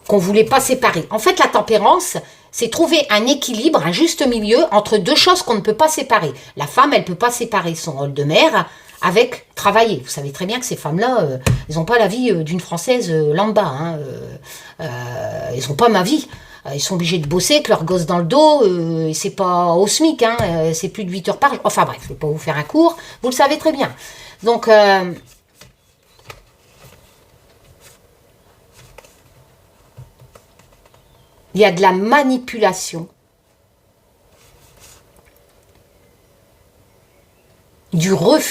Qu'on ne voulait pas séparer. En fait, la tempérance, c'est trouver un équilibre, un juste milieu entre deux choses qu'on ne peut pas séparer. La femme, elle ne peut pas séparer son rôle de mère avec travailler. Vous savez très bien que ces femmes-là, elles n'ont pas la vie d'une Française lambda. Hein, elles n'ont pas ma vie. Ils sont obligés de bosser avec leurs gosses dans le dos, et c'est pas au SMIC, hein, c'est plus de 8 heures par jour. Enfin bref, je ne vais pas vous faire un cours, vous le savez très bien. Donc, il y a de la manipulation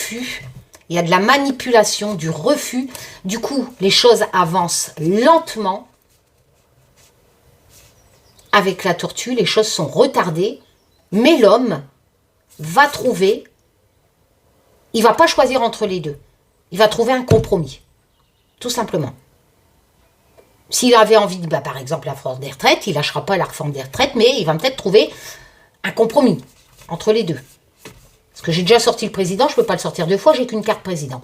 refus, il y a de la manipulation, du refus. Du coup, les choses avancent lentement. Avec la tortue, les choses sont retardées, mais l'homme va trouver, il ne va pas choisir entre les deux. Il va trouver un compromis, tout simplement. S'il avait envie de, par exemple, la réforme des retraites, il ne lâchera pas la réforme des retraites, mais il va peut-être trouver un compromis entre les deux. Parce que j'ai déjà sorti le président, je ne peux pas le sortir 2 fois, j'ai qu'une carte président.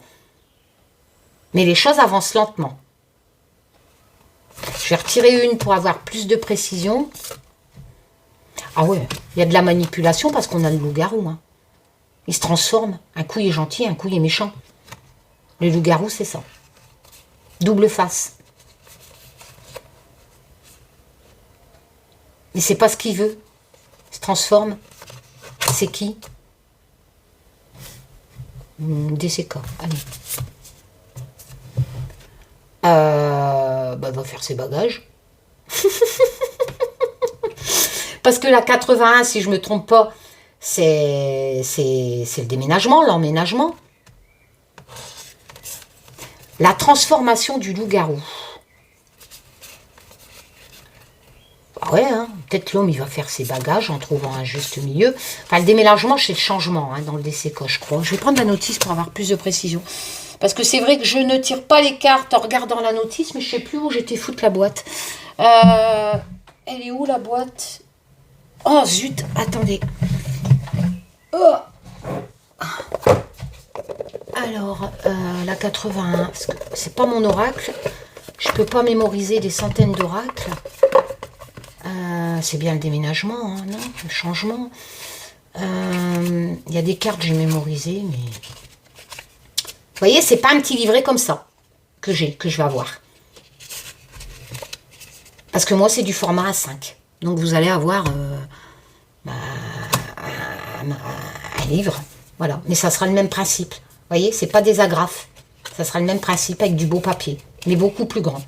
Mais les choses avancent lentement. Je vais retirer une pour avoir plus de précision. Ah ouais, il y a de la manipulation parce qu'on a le loup-garou. Hein. Il se transforme. Un coup il est gentil, un coup il est méchant. Le loup-garou, c'est ça. Double face. Mais c'est pas ce qu'il veut. Il se transforme. C'est qui? DCK. Allez. Il va faire ses bagages. Parce que la 81, si je ne me trompe pas, c'est le déménagement, l'emménagement. La transformation du loup-garou. Ah ouais, hein, peut-être l'homme, il va faire ses bagages en trouvant un juste milieu. Enfin, le déménagement, c'est le changement, hein, dans le DCK, je crois. Je vais prendre la notice pour avoir plus de précision. Parce que c'est vrai que je ne tire pas les cartes en regardant la notice, mais je ne sais plus où j'étais foutre la boîte. Elle est où, la boîte? Oh, zut, attendez. Oh. Alors, la 81, c'est pas mon oracle. Je peux pas mémoriser des centaines d'oracles. C'est bien le déménagement, hein, non? Le changement. Il y a des cartes que j'ai mémorisées, mais... Vous voyez, c'est pas un petit livret comme ça que je vais avoir. Parce que moi, c'est du format A5. Donc, vous allez avoir un livre. Voilà. Mais ça sera le même principe. Vous voyez, c'est pas des agrafes. Ça sera le même principe avec du beau papier. Mais beaucoup plus grand.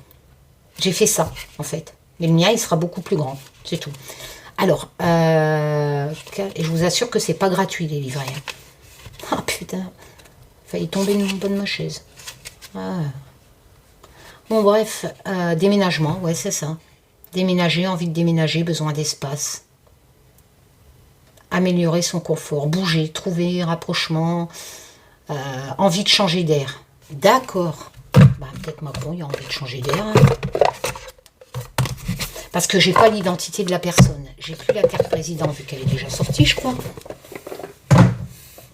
J'ai fait ça, en fait. Mais le mien, il sera beaucoup plus grand. C'est tout. Alors, et je vous assure que c'est pas gratuit, les livrets. Ah, putain. Failli tomber en bas de ma chaise. Ah. Bon, bref. Déménagement, ouais, c'est ça. Déménager, envie de déménager, besoin d'espace. Améliorer son confort, bouger, trouver un rapprochement, envie de changer d'air. D'accord. Bah, peut-être Macron, il a envie de changer d'air. Hein. Parce que j'ai pas l'identité de la personne. J'ai plus la carte président, vu qu'elle est déjà sortie, je crois.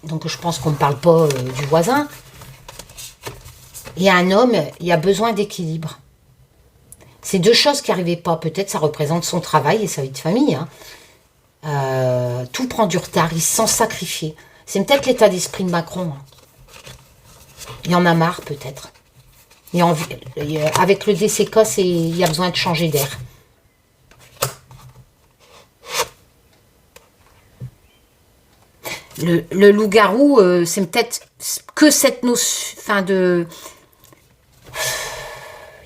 Donc je pense qu'on ne parle pas du voisin. Il y a un homme, il y a besoin d'équilibre. C'est deux choses qui n'arrivaient pas. Peut-être ça représente son travail et sa vie de famille. Hein. Tout prend du retard, il se sent sacrifié. C'est peut-être l'état d'esprit de Macron. Hein. Il en a marre peut-être. Avec le DCK, il y a besoin de changer d'air. Le loup-garou, c'est peut-être que cette notion... Enfin, de...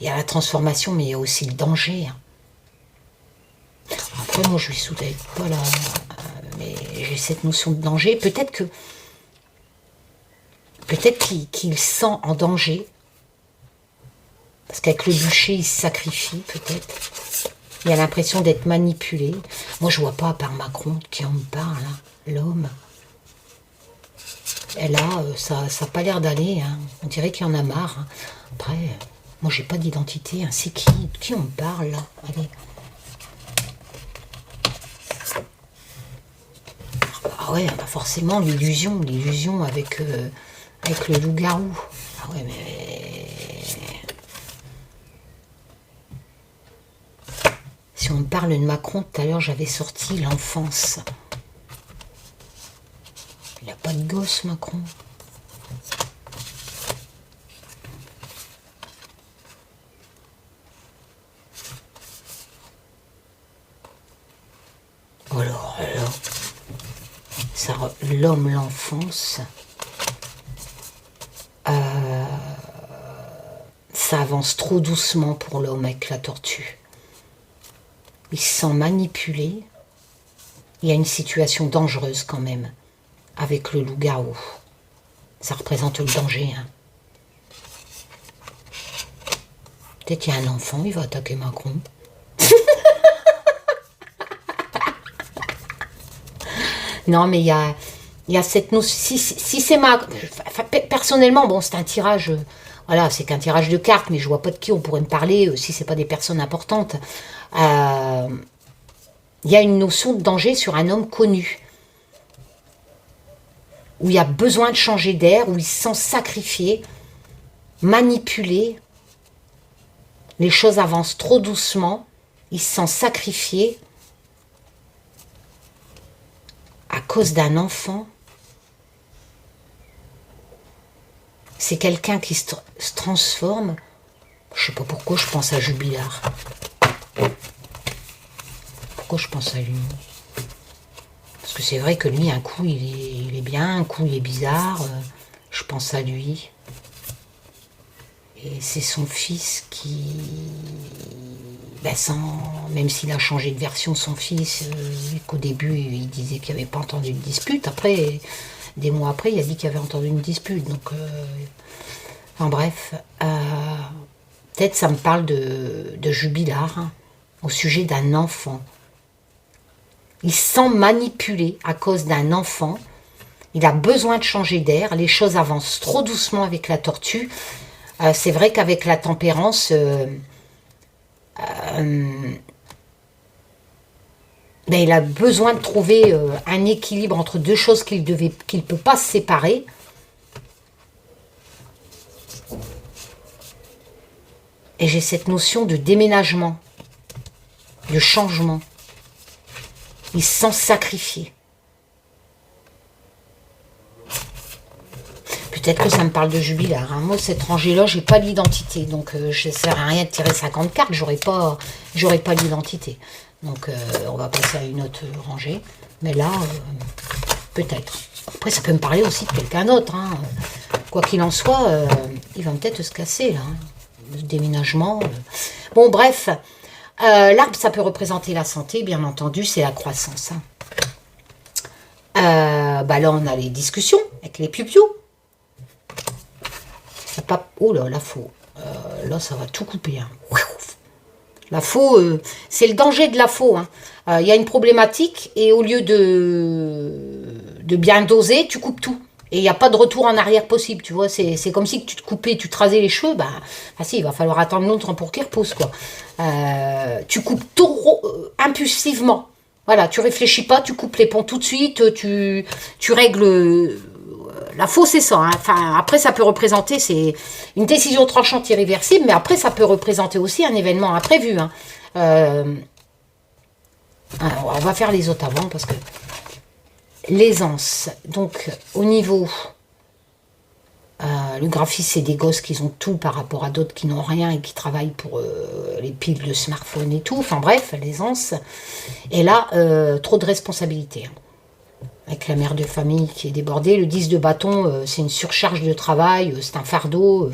Il y a la transformation, mais il y a aussi le danger. Hein. Après, moi, je lui soudais pas là. Mais j'ai cette notion de danger. Peut-être qu'il sent en danger. Parce qu'avec le bûcher, il se sacrifie, peut-être. Il a l'impression d'être manipulé. Moi, je vois pas, à part Macron, qui en me parle, hein, l'homme. Et là, ça n'a pas l'air d'aller. Hein. On dirait qu'il y en a marre. Hein. Après, moi, j'ai pas d'identité. Hein. C'est qui on me parle, là? Allez. Ah ouais, bah forcément, l'illusion avec le loup-garou. Ah ouais, mais... Si on me parle de Macron, tout à l'heure, j'avais sorti l'enfance. Il n'a pas de gosse, Macron. Alors, l'homme, l'enfance, ça avance trop doucement pour l'homme avec la tortue. Il se sent manipulé. Il y a une situation dangereuse quand même avec le loup-garou. Ça représente le danger. Hein. Peut-être qu'il y a un enfant, il va attaquer Macron. Non, mais il y a cette notion. Si c'est ma... Enfin, personnellement, bon, c'est un tirage... Voilà, c'est qu'un tirage de cartes, mais je vois pas de qui on pourrait me parler si c'est pas des personnes importantes. Il y a une notion de danger sur un homme connu. Où il y a besoin de changer d'air, où il se sent sacrifié, manipulé. Les choses avancent trop doucement. Il se sent sacrifié à cause d'un enfant. C'est quelqu'un qui se transforme. Je sais pas pourquoi je pense à Jubilard. Pourquoi je pense à lui? Parce que c'est vrai que lui, un coup, il est bien, un coup, il est bizarre. Je pense à lui. Et c'est son fils qui... Ben même s'il a changé de version, son fils, qu'au début, il disait qu'il n'avait pas entendu de dispute. Après, des mois après, il a dit qu'il avait entendu une dispute. Donc, enfin bref, peut-être ça me parle de Jubilard, hein, au sujet d'un enfant. Il se sent manipulé à cause d'un enfant. Il a besoin de changer d'air. Les choses avancent trop doucement avec la tortue. C'est vrai qu'avec la tempérance, ben, il a besoin de trouver un équilibre entre deux choses qu'il ne peut pas se séparer. Et j'ai cette notion de déménagement, de changement. Il se sent sacrifié. Peut-être que ça me parle de Jubilard. Hein. Moi, cet rangé-là, j'ai pas l'identité. Donc, je ne sert à rien de tirer 50 cartes. J'aurais pas l'identité. Donc, on va passer à une autre rangée. Mais là, peut-être. Après, ça peut me parler aussi de quelqu'un d'autre. Hein. Quoi qu'il en soit, il va peut-être se casser, là. Hein. Le déménagement. Bon, bref. L'arbre, ça peut représenter la santé, bien entendu. C'est la croissance. Hein. Bah là, on a les discussions avec les piou-piou. C'est pas... Oh là, la faux. Là, ça va tout couper. Hein. La faux, c'est le danger de la faux. Hein. Y a une problématique et au lieu de bien doser, tu coupes tout. Et il n'y a pas de retour en arrière possible, tu vois. C'est comme si tu te coupais, tu te rasais les cheveux. Bah, si, il va falloir attendre longtemps pour qu'ils repoussent, quoi. Tu coupes tout impulsivement. Voilà, tu réfléchis pas, tu coupes les ponts tout de suite, tu règles... La faux, c'est ça. Hein. Enfin, après, ça peut représenter, c'est une décision tranchante irréversible, mais après, ça peut représenter aussi un événement imprévu. Hein. Alors, on va faire les autres avant, parce que l'aisance. Donc, au niveau... le graphisme, c'est des gosses qui ont tout par rapport à d'autres qui n'ont rien et qui travaillent pour les piles de smartphone et tout. Enfin bref, l'aisance. Et là, trop de responsabilités. Hein. Avec la mère de famille qui est débordée. Le 10 de bâton, c'est une surcharge de travail, c'est un fardeau.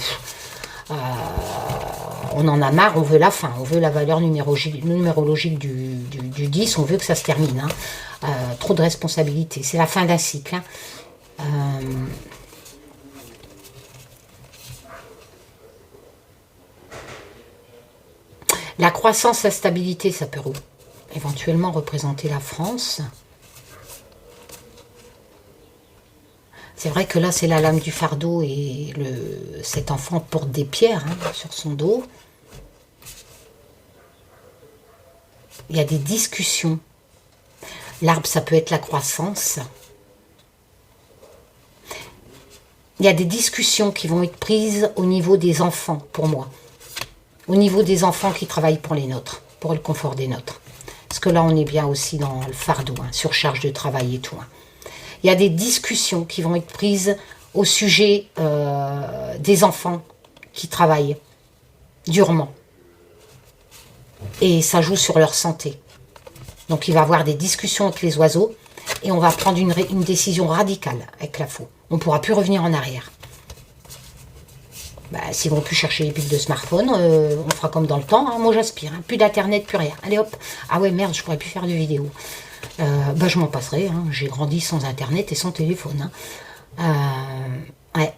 On en a marre, on veut la fin. On veut la valeur numérologique du 10, on veut que ça se termine. Hein. Trop de responsabilités. C'est la fin d'un cycle. Hein. La croissance, la stabilité, ça peut éventuellement représenter la France. C'est vrai que là, c'est la lame du fardeau et cet enfant porte des pierres hein, sur son dos. Il y a des discussions. L'arbre, ça peut être la croissance. Il y a des discussions qui vont être prises au niveau des enfants, pour moi. Au niveau des enfants qui travaillent pour les nôtres, pour le confort des nôtres. Parce que là, on est bien aussi dans le fardeau, hein, surcharge de travail et tout. Hein. Il y a des discussions qui vont être prises au sujet des enfants qui travaillent durement. Et ça joue sur leur santé. Donc, il va y avoir des discussions avec les oiseaux et on va prendre une décision radicale avec la faux. On ne pourra plus revenir en arrière. Bah, s'ils ne vont plus chercher les piles de smartphone, on fera comme dans le temps. Hein. Moi, j'aspire. Hein. Plus d'internet, plus rien. Allez hop. Ah ouais, merde, je pourrais plus faire de vidéos. Bah, je m'en passerai. Hein. J'ai grandi sans internet et sans téléphone. Hein. Ouais.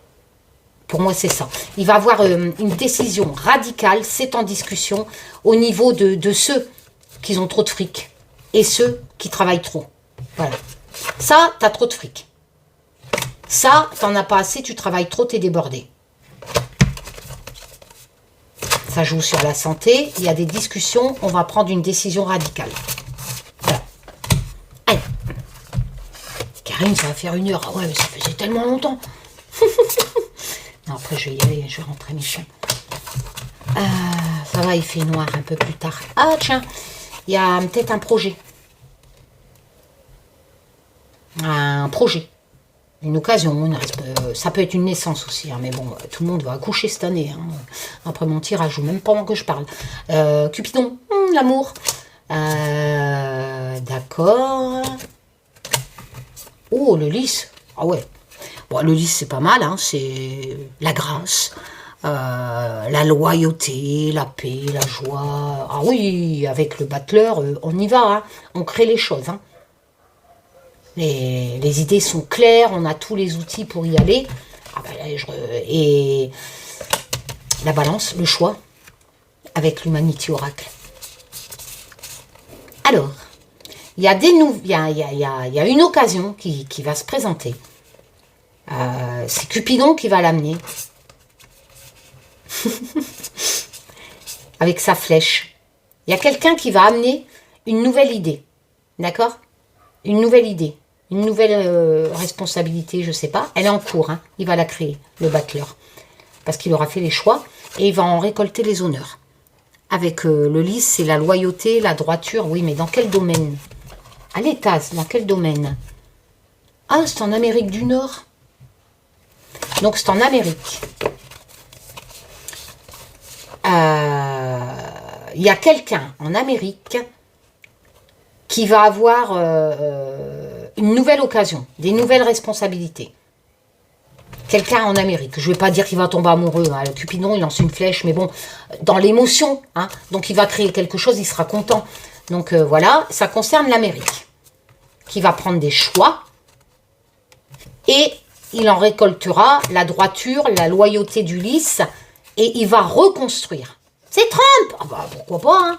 Pour moi, c'est ça. Il va avoir une décision radicale, c'est en discussion, au niveau de ceux qui ont trop de fric et ceux qui travaillent trop. Voilà. Ça, t'as trop de fric. Ça, t'en as pas assez, tu travailles trop, t'es débordé. Ça joue sur la santé. Il y a des discussions, on va prendre une décision radicale. Voilà. Allez. Karine, ça va faire 1 heure. Ah ouais, mais ça faisait tellement longtemps. Non, après, je vais y aller, je vais rentrer mes chiens. Ça va, il fait noir un peu plus tard. Ah, tiens, il y a peut-être un projet. Un projet. Une occasion. Ça peut être une naissance aussi. Hein, mais bon, tout le monde va accoucher cette année. Hein, après mon tirage, ou même pendant que je parle. Cupidon, l'amour. D'accord. Oh, le lys. Ah ouais. Bon, le lys, c'est pas mal. Hein, c'est la grâce. La loyauté, la paix, la joie. Ah oui, avec le battleur, on y va. Hein, on crée les choses. Hein. Les idées sont claires, on a tous les outils pour y aller. Ah ben là, et la balance, le choix, avec l'Humanity Oracle. Alors, il y a il y a une occasion qui va se présenter. C'est Cupidon qui va l'amener. Avec sa flèche. Il y a quelqu'un qui va amener une nouvelle idée. D'accord? Une nouvelle idée. Une nouvelle responsabilité, je ne sais pas. Elle est en cours, hein. Il va la créer, le battleur. Parce qu'il aura fait les choix et il va en récolter les honneurs. Avec le lys, c'est la loyauté, la droiture. Oui, mais dans quel domaine? À l'état, dans quel domaine? Ah, c'est en Amérique du Nord. Donc, c'est en Amérique. Il y a quelqu'un en Amérique qui va avoir une nouvelle occasion, des nouvelles responsabilités. Quelqu'un en Amérique. Je ne vais pas dire qu'il va tomber amoureux. Hein. Le Cupidon, il lance une flèche, mais bon, dans l'émotion. Hein. Donc, il va créer quelque chose, il sera content. Donc, voilà, ça concerne l'Amérique. Qui va prendre des choix. Et il en récoltera la droiture, la loyauté du lys. Et il va reconstruire. C'est Trump! Ah bah, pourquoi pas, hein.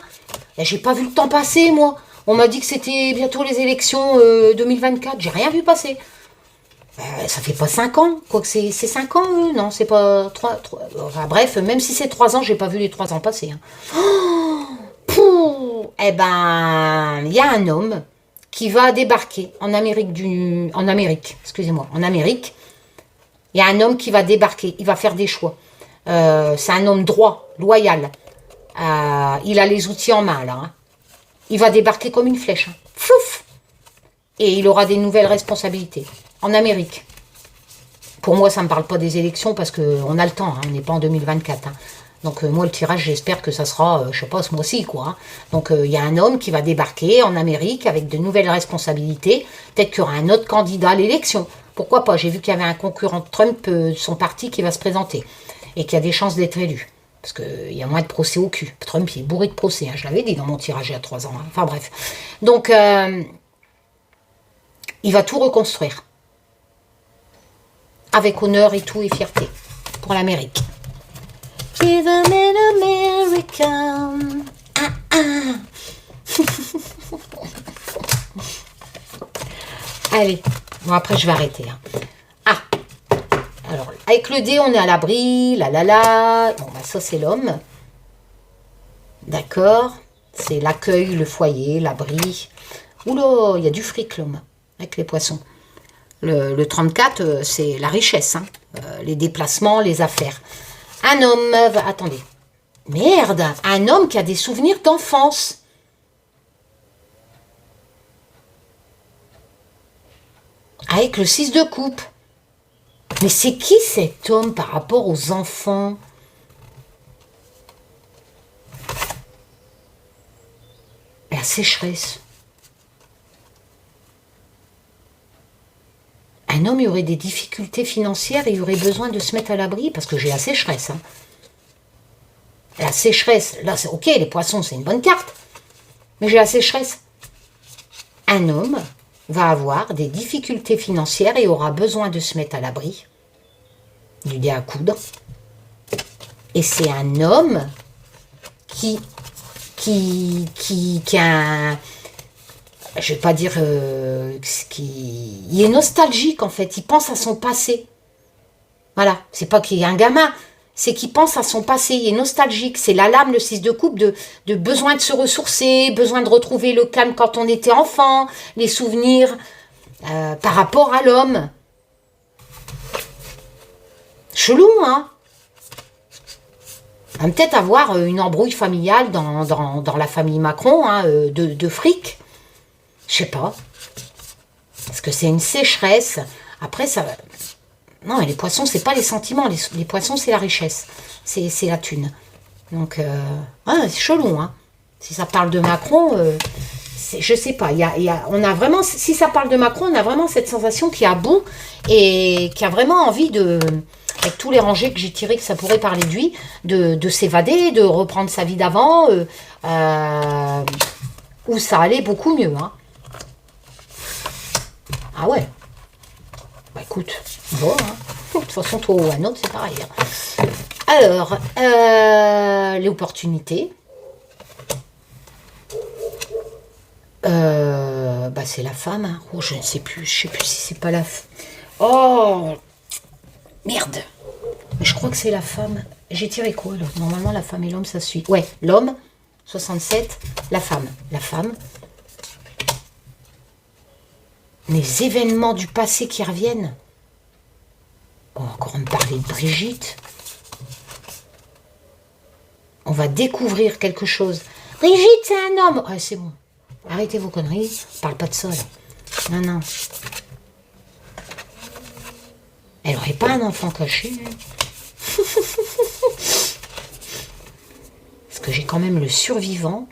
J'ai pas vu le temps passer, moi. On m'a dit que c'était bientôt les élections 2024. J'ai rien vu passer. Ça fait pas 5 ans. Quoique c'est 5 ans, non, c'est pas 3. Enfin, bref, même si c'est 3 ans, j'ai pas vu les 3 ans passer. Hein. Oh, eh ben, il y a un homme qui va débarquer en Amérique, excusez-moi, en Amérique. Il y a un homme qui va débarquer. Il va faire des choix. C'est un homme droit, loyal. Il a les outils en main, là. Hein. Il va débarquer comme une flèche. Hein. Flouf! Et il aura des nouvelles responsabilités. En Amérique. Pour moi, ça ne me parle pas des élections parce qu'on a le temps. Hein. On n'est pas en 2024. Hein. Donc, moi, le tirage, j'espère que ça sera, je sais pas, ce mois-ci, quoi. Hein. Donc, il y a un homme qui va débarquer en Amérique avec de nouvelles responsabilités. Peut-être qu'il y aura un autre candidat à l'élection. Pourquoi pas? J'ai vu qu'il y avait un concurrent de Trump, son parti, qui va se présenter. Et qui a des chances d'être élu. Parce qu'il y a moins de procès au cul. Trump, il est bourré de procès. Hein, je l'avais dit dans mon tirage il y a 3 ans. Hein. Enfin bref. Donc, il va tout reconstruire. Avec honneur et tout et fierté. Pour l'Amérique. Give them an American. Allez. Bon, après, je vais arrêter. Hein. Alors, avec le dé, on est à l'abri, la. Bon, bah, ça, c'est l'homme. D'accord. C'est l'accueil, le foyer, l'abri. Oula, il y a du fric, l'homme, avec les poissons. Le 34, c'est la richesse, hein. Les déplacements, les affaires. Un homme, attendez. Merde, un homme qui a des souvenirs d'enfance. Avec le 6 de coupe. Mais c'est qui cet homme par rapport aux enfants? La sécheresse. Un homme, il aurait des difficultés financières et il aurait besoin de se mettre à l'abri parce que j'ai la sécheresse. Hein. La sécheresse, là, c'est ok, les poissons, c'est une bonne carte. Mais j'ai la sécheresse. Un homme va avoir des difficultés financières et aura besoin de se mettre à l'abri. du dé à coudre. Et c'est un homme qui a un... Je vais pas dire... il est nostalgique, en fait. Il pense à son passé. Voilà. C'est pas qu'il y a un gamin. C'est qu'il pense à son passé. Il est nostalgique. C'est la lame, le 6 de coupe, de besoin de se ressourcer, besoin de retrouver le calme quand on était enfant, les souvenirs par rapport à l'homme. Chelou, hein? On va peut-être avoir une embrouille familiale dans la famille Macron, hein, de fric. Je sais pas. Parce que c'est une sécheresse. Après, ça... Non, les poissons, c'est pas les sentiments. Les poissons, c'est la richesse. C'est la thune. Donc, c'est chelou, hein. Si ça parle de Macron, je sais pas. On a vraiment... Si ça parle de Macron, on a vraiment cette sensation qu'il est à bout et qu'il a vraiment envie de... Avec tous les rangers que j'ai tirés, que ça pourrait parler de lui, de s'évader, de reprendre sa vie d'avant, où ça allait beaucoup mieux. Hein. Ah ouais. Bah écoute, bon, hein. De toute façon, toi ou un autre, c'est pareil. Hein. Alors, les opportunités. Bah c'est la femme. Hein. Oh, je ne sais plus. Je sais plus si c'est pas la... Oh merde. Mais je crois que c'est la femme. J'ai tiré quoi là? Normalement, la femme et l'homme, ça suit. Ouais, l'homme, 67. La femme. La femme. Les événements du passé qui reviennent. Oh, encore me parler de Brigitte. On va découvrir quelque chose. Brigitte, c'est un homme. Ah, c'est bon. Arrêtez vos conneries. Je parle pas de ça, là. Non, non. Elle aurait pas un enfant caché. Parce que j'ai quand même le survivant.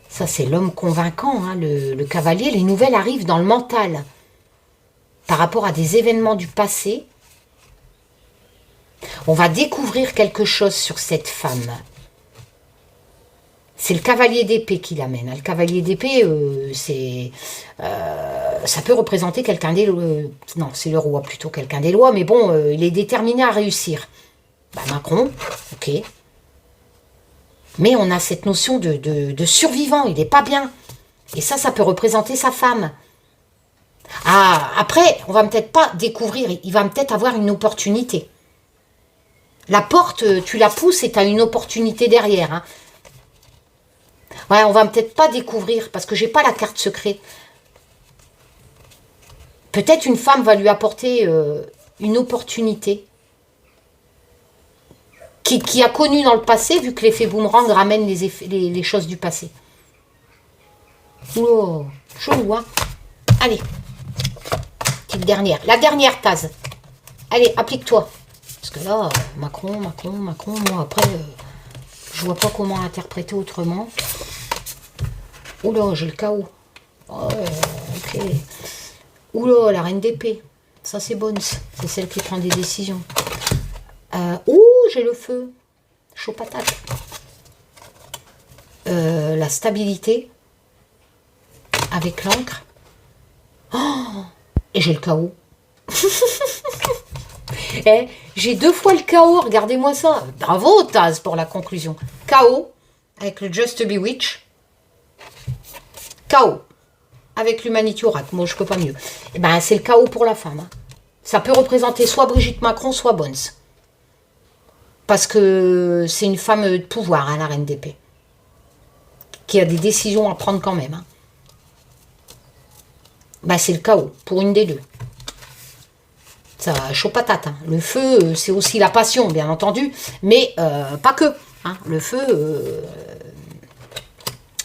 Ça, c'est l'homme convaincant, hein, le cavalier. Les nouvelles arrivent dans le mental. Par rapport à des événements du passé. On va découvrir quelque chose sur cette femme. C'est le cavalier d'épée qui l'amène. Le cavalier d'épée, ça peut représenter quelqu'un des lois. Non, c'est le roi plutôt, quelqu'un des lois. Mais bon, il est déterminé à réussir. Bah, Macron, ok. Mais on a cette notion de survivant. Il n'est pas bien. Et ça peut représenter sa femme. Ah, après, on va peut-être pas découvrir. Il va peut-être avoir une opportunité. La porte, tu la pousses et tu as une opportunité derrière. Hein. Ouais, on va peut-être pas découvrir parce que j'ai pas la carte secret. Peut-être une femme va lui apporter une opportunité qui a connu dans le passé, vu que l'effet boomerang ramène les choses du passé. Oh, chelou, hein. Allez, petite dernière. La dernière case. Allez, applique-toi. Parce que là, Macron, moi après, je vois pas comment interpréter autrement. Oula, j'ai le chaos. Oh, ok. Oula, la reine d'épée. Ça, c'est Bones. C'est celle qui prend des décisions. J'ai le feu. Chaud patate. La stabilité. Avec l'encre. Oh, et j'ai le chaos. J'ai 2 fois le chaos. Regardez-moi ça. Bravo, Taz, pour la conclusion. Chaos. Avec le Just Bewitch. Chaos. Avec l'Humanity Oracle. Moi, je peux pas mieux. Et ben, c'est le chaos pour la femme. Hein. Ça peut représenter soit Brigitte Macron, soit Bones. Parce que c'est une femme de pouvoir, hein, la reine d'épée. Qui a des décisions à prendre quand même. Hein. Ben, c'est le chaos, pour une des deux. Ça, chaud patate. Hein. Le feu, c'est aussi la passion, bien entendu. Mais pas que. Hein. Le feu,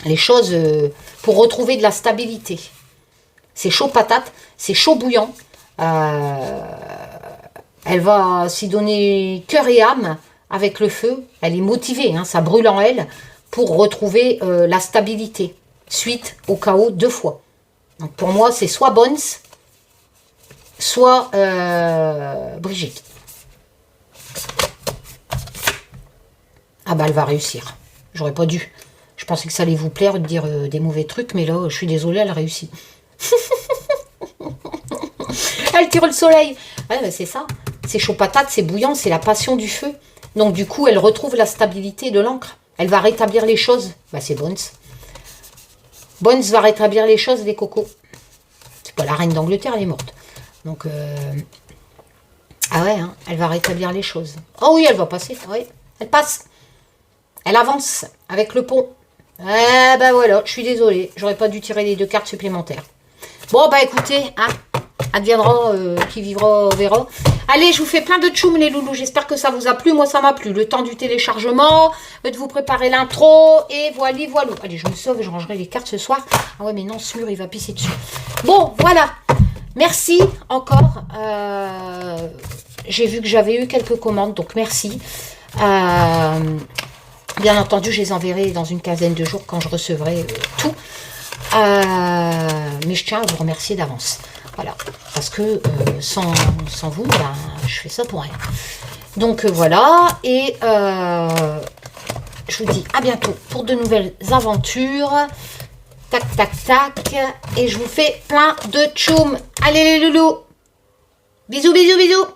les choses... pour retrouver de la stabilité. C'est chaud patate, c'est chaud bouillant. Elle va s'y donner cœur et âme avec le feu. Elle est motivée, hein, ça brûle en elle pour retrouver la stabilité suite au chaos 2 fois. Donc pour moi, c'est soit Bones, soit Brigitte. Ah bah elle va réussir. J'aurais pas dû. Je pensais que ça allait vous plaire de dire des mauvais trucs, mais là, je suis désolée, elle réussit. Elle tire le soleil. Ouais, ben c'est ça. C'est chaud patate, c'est bouillant, c'est la passion du feu. Donc du coup, elle retrouve la stabilité de l'encre. Elle va rétablir les choses. Bah c'est Bones. Bones va rétablir les choses, les cocos. C'est pas la reine d'Angleterre, elle est morte. Donc, ah ouais, hein, elle va rétablir les choses. Oh oui, elle va passer. Oui, elle passe. Elle avance avec le pont. Eh ben voilà, je suis désolée. J'aurais pas dû tirer les 2 cartes supplémentaires. Bon, bah écoutez, hein, adviendra, qui vivra verra. Allez, je vous fais plein de tchoum les loulous. J'espère que ça vous a plu. Moi, ça m'a plu. Le temps du téléchargement, de vous préparer l'intro. Et voilà. Allez, je me sauve, je rangerai les cartes ce soir. Ah ouais, mais non, ce mur, il va pisser dessus. Bon, voilà. Merci encore. J'ai vu que j'avais eu quelques commandes, donc merci. Bien entendu, je les enverrai dans une quinzaine de jours quand je recevrai tout. Mais je tiens à vous remercier d'avance. Voilà, parce que sans vous, ben, je fais ça pour rien. Donc voilà, et je vous dis à bientôt pour de nouvelles aventures. Tac, tac, tac. Et je vous fais plein de tchoum. Allez les loulous. Bisous, bisous, bisous.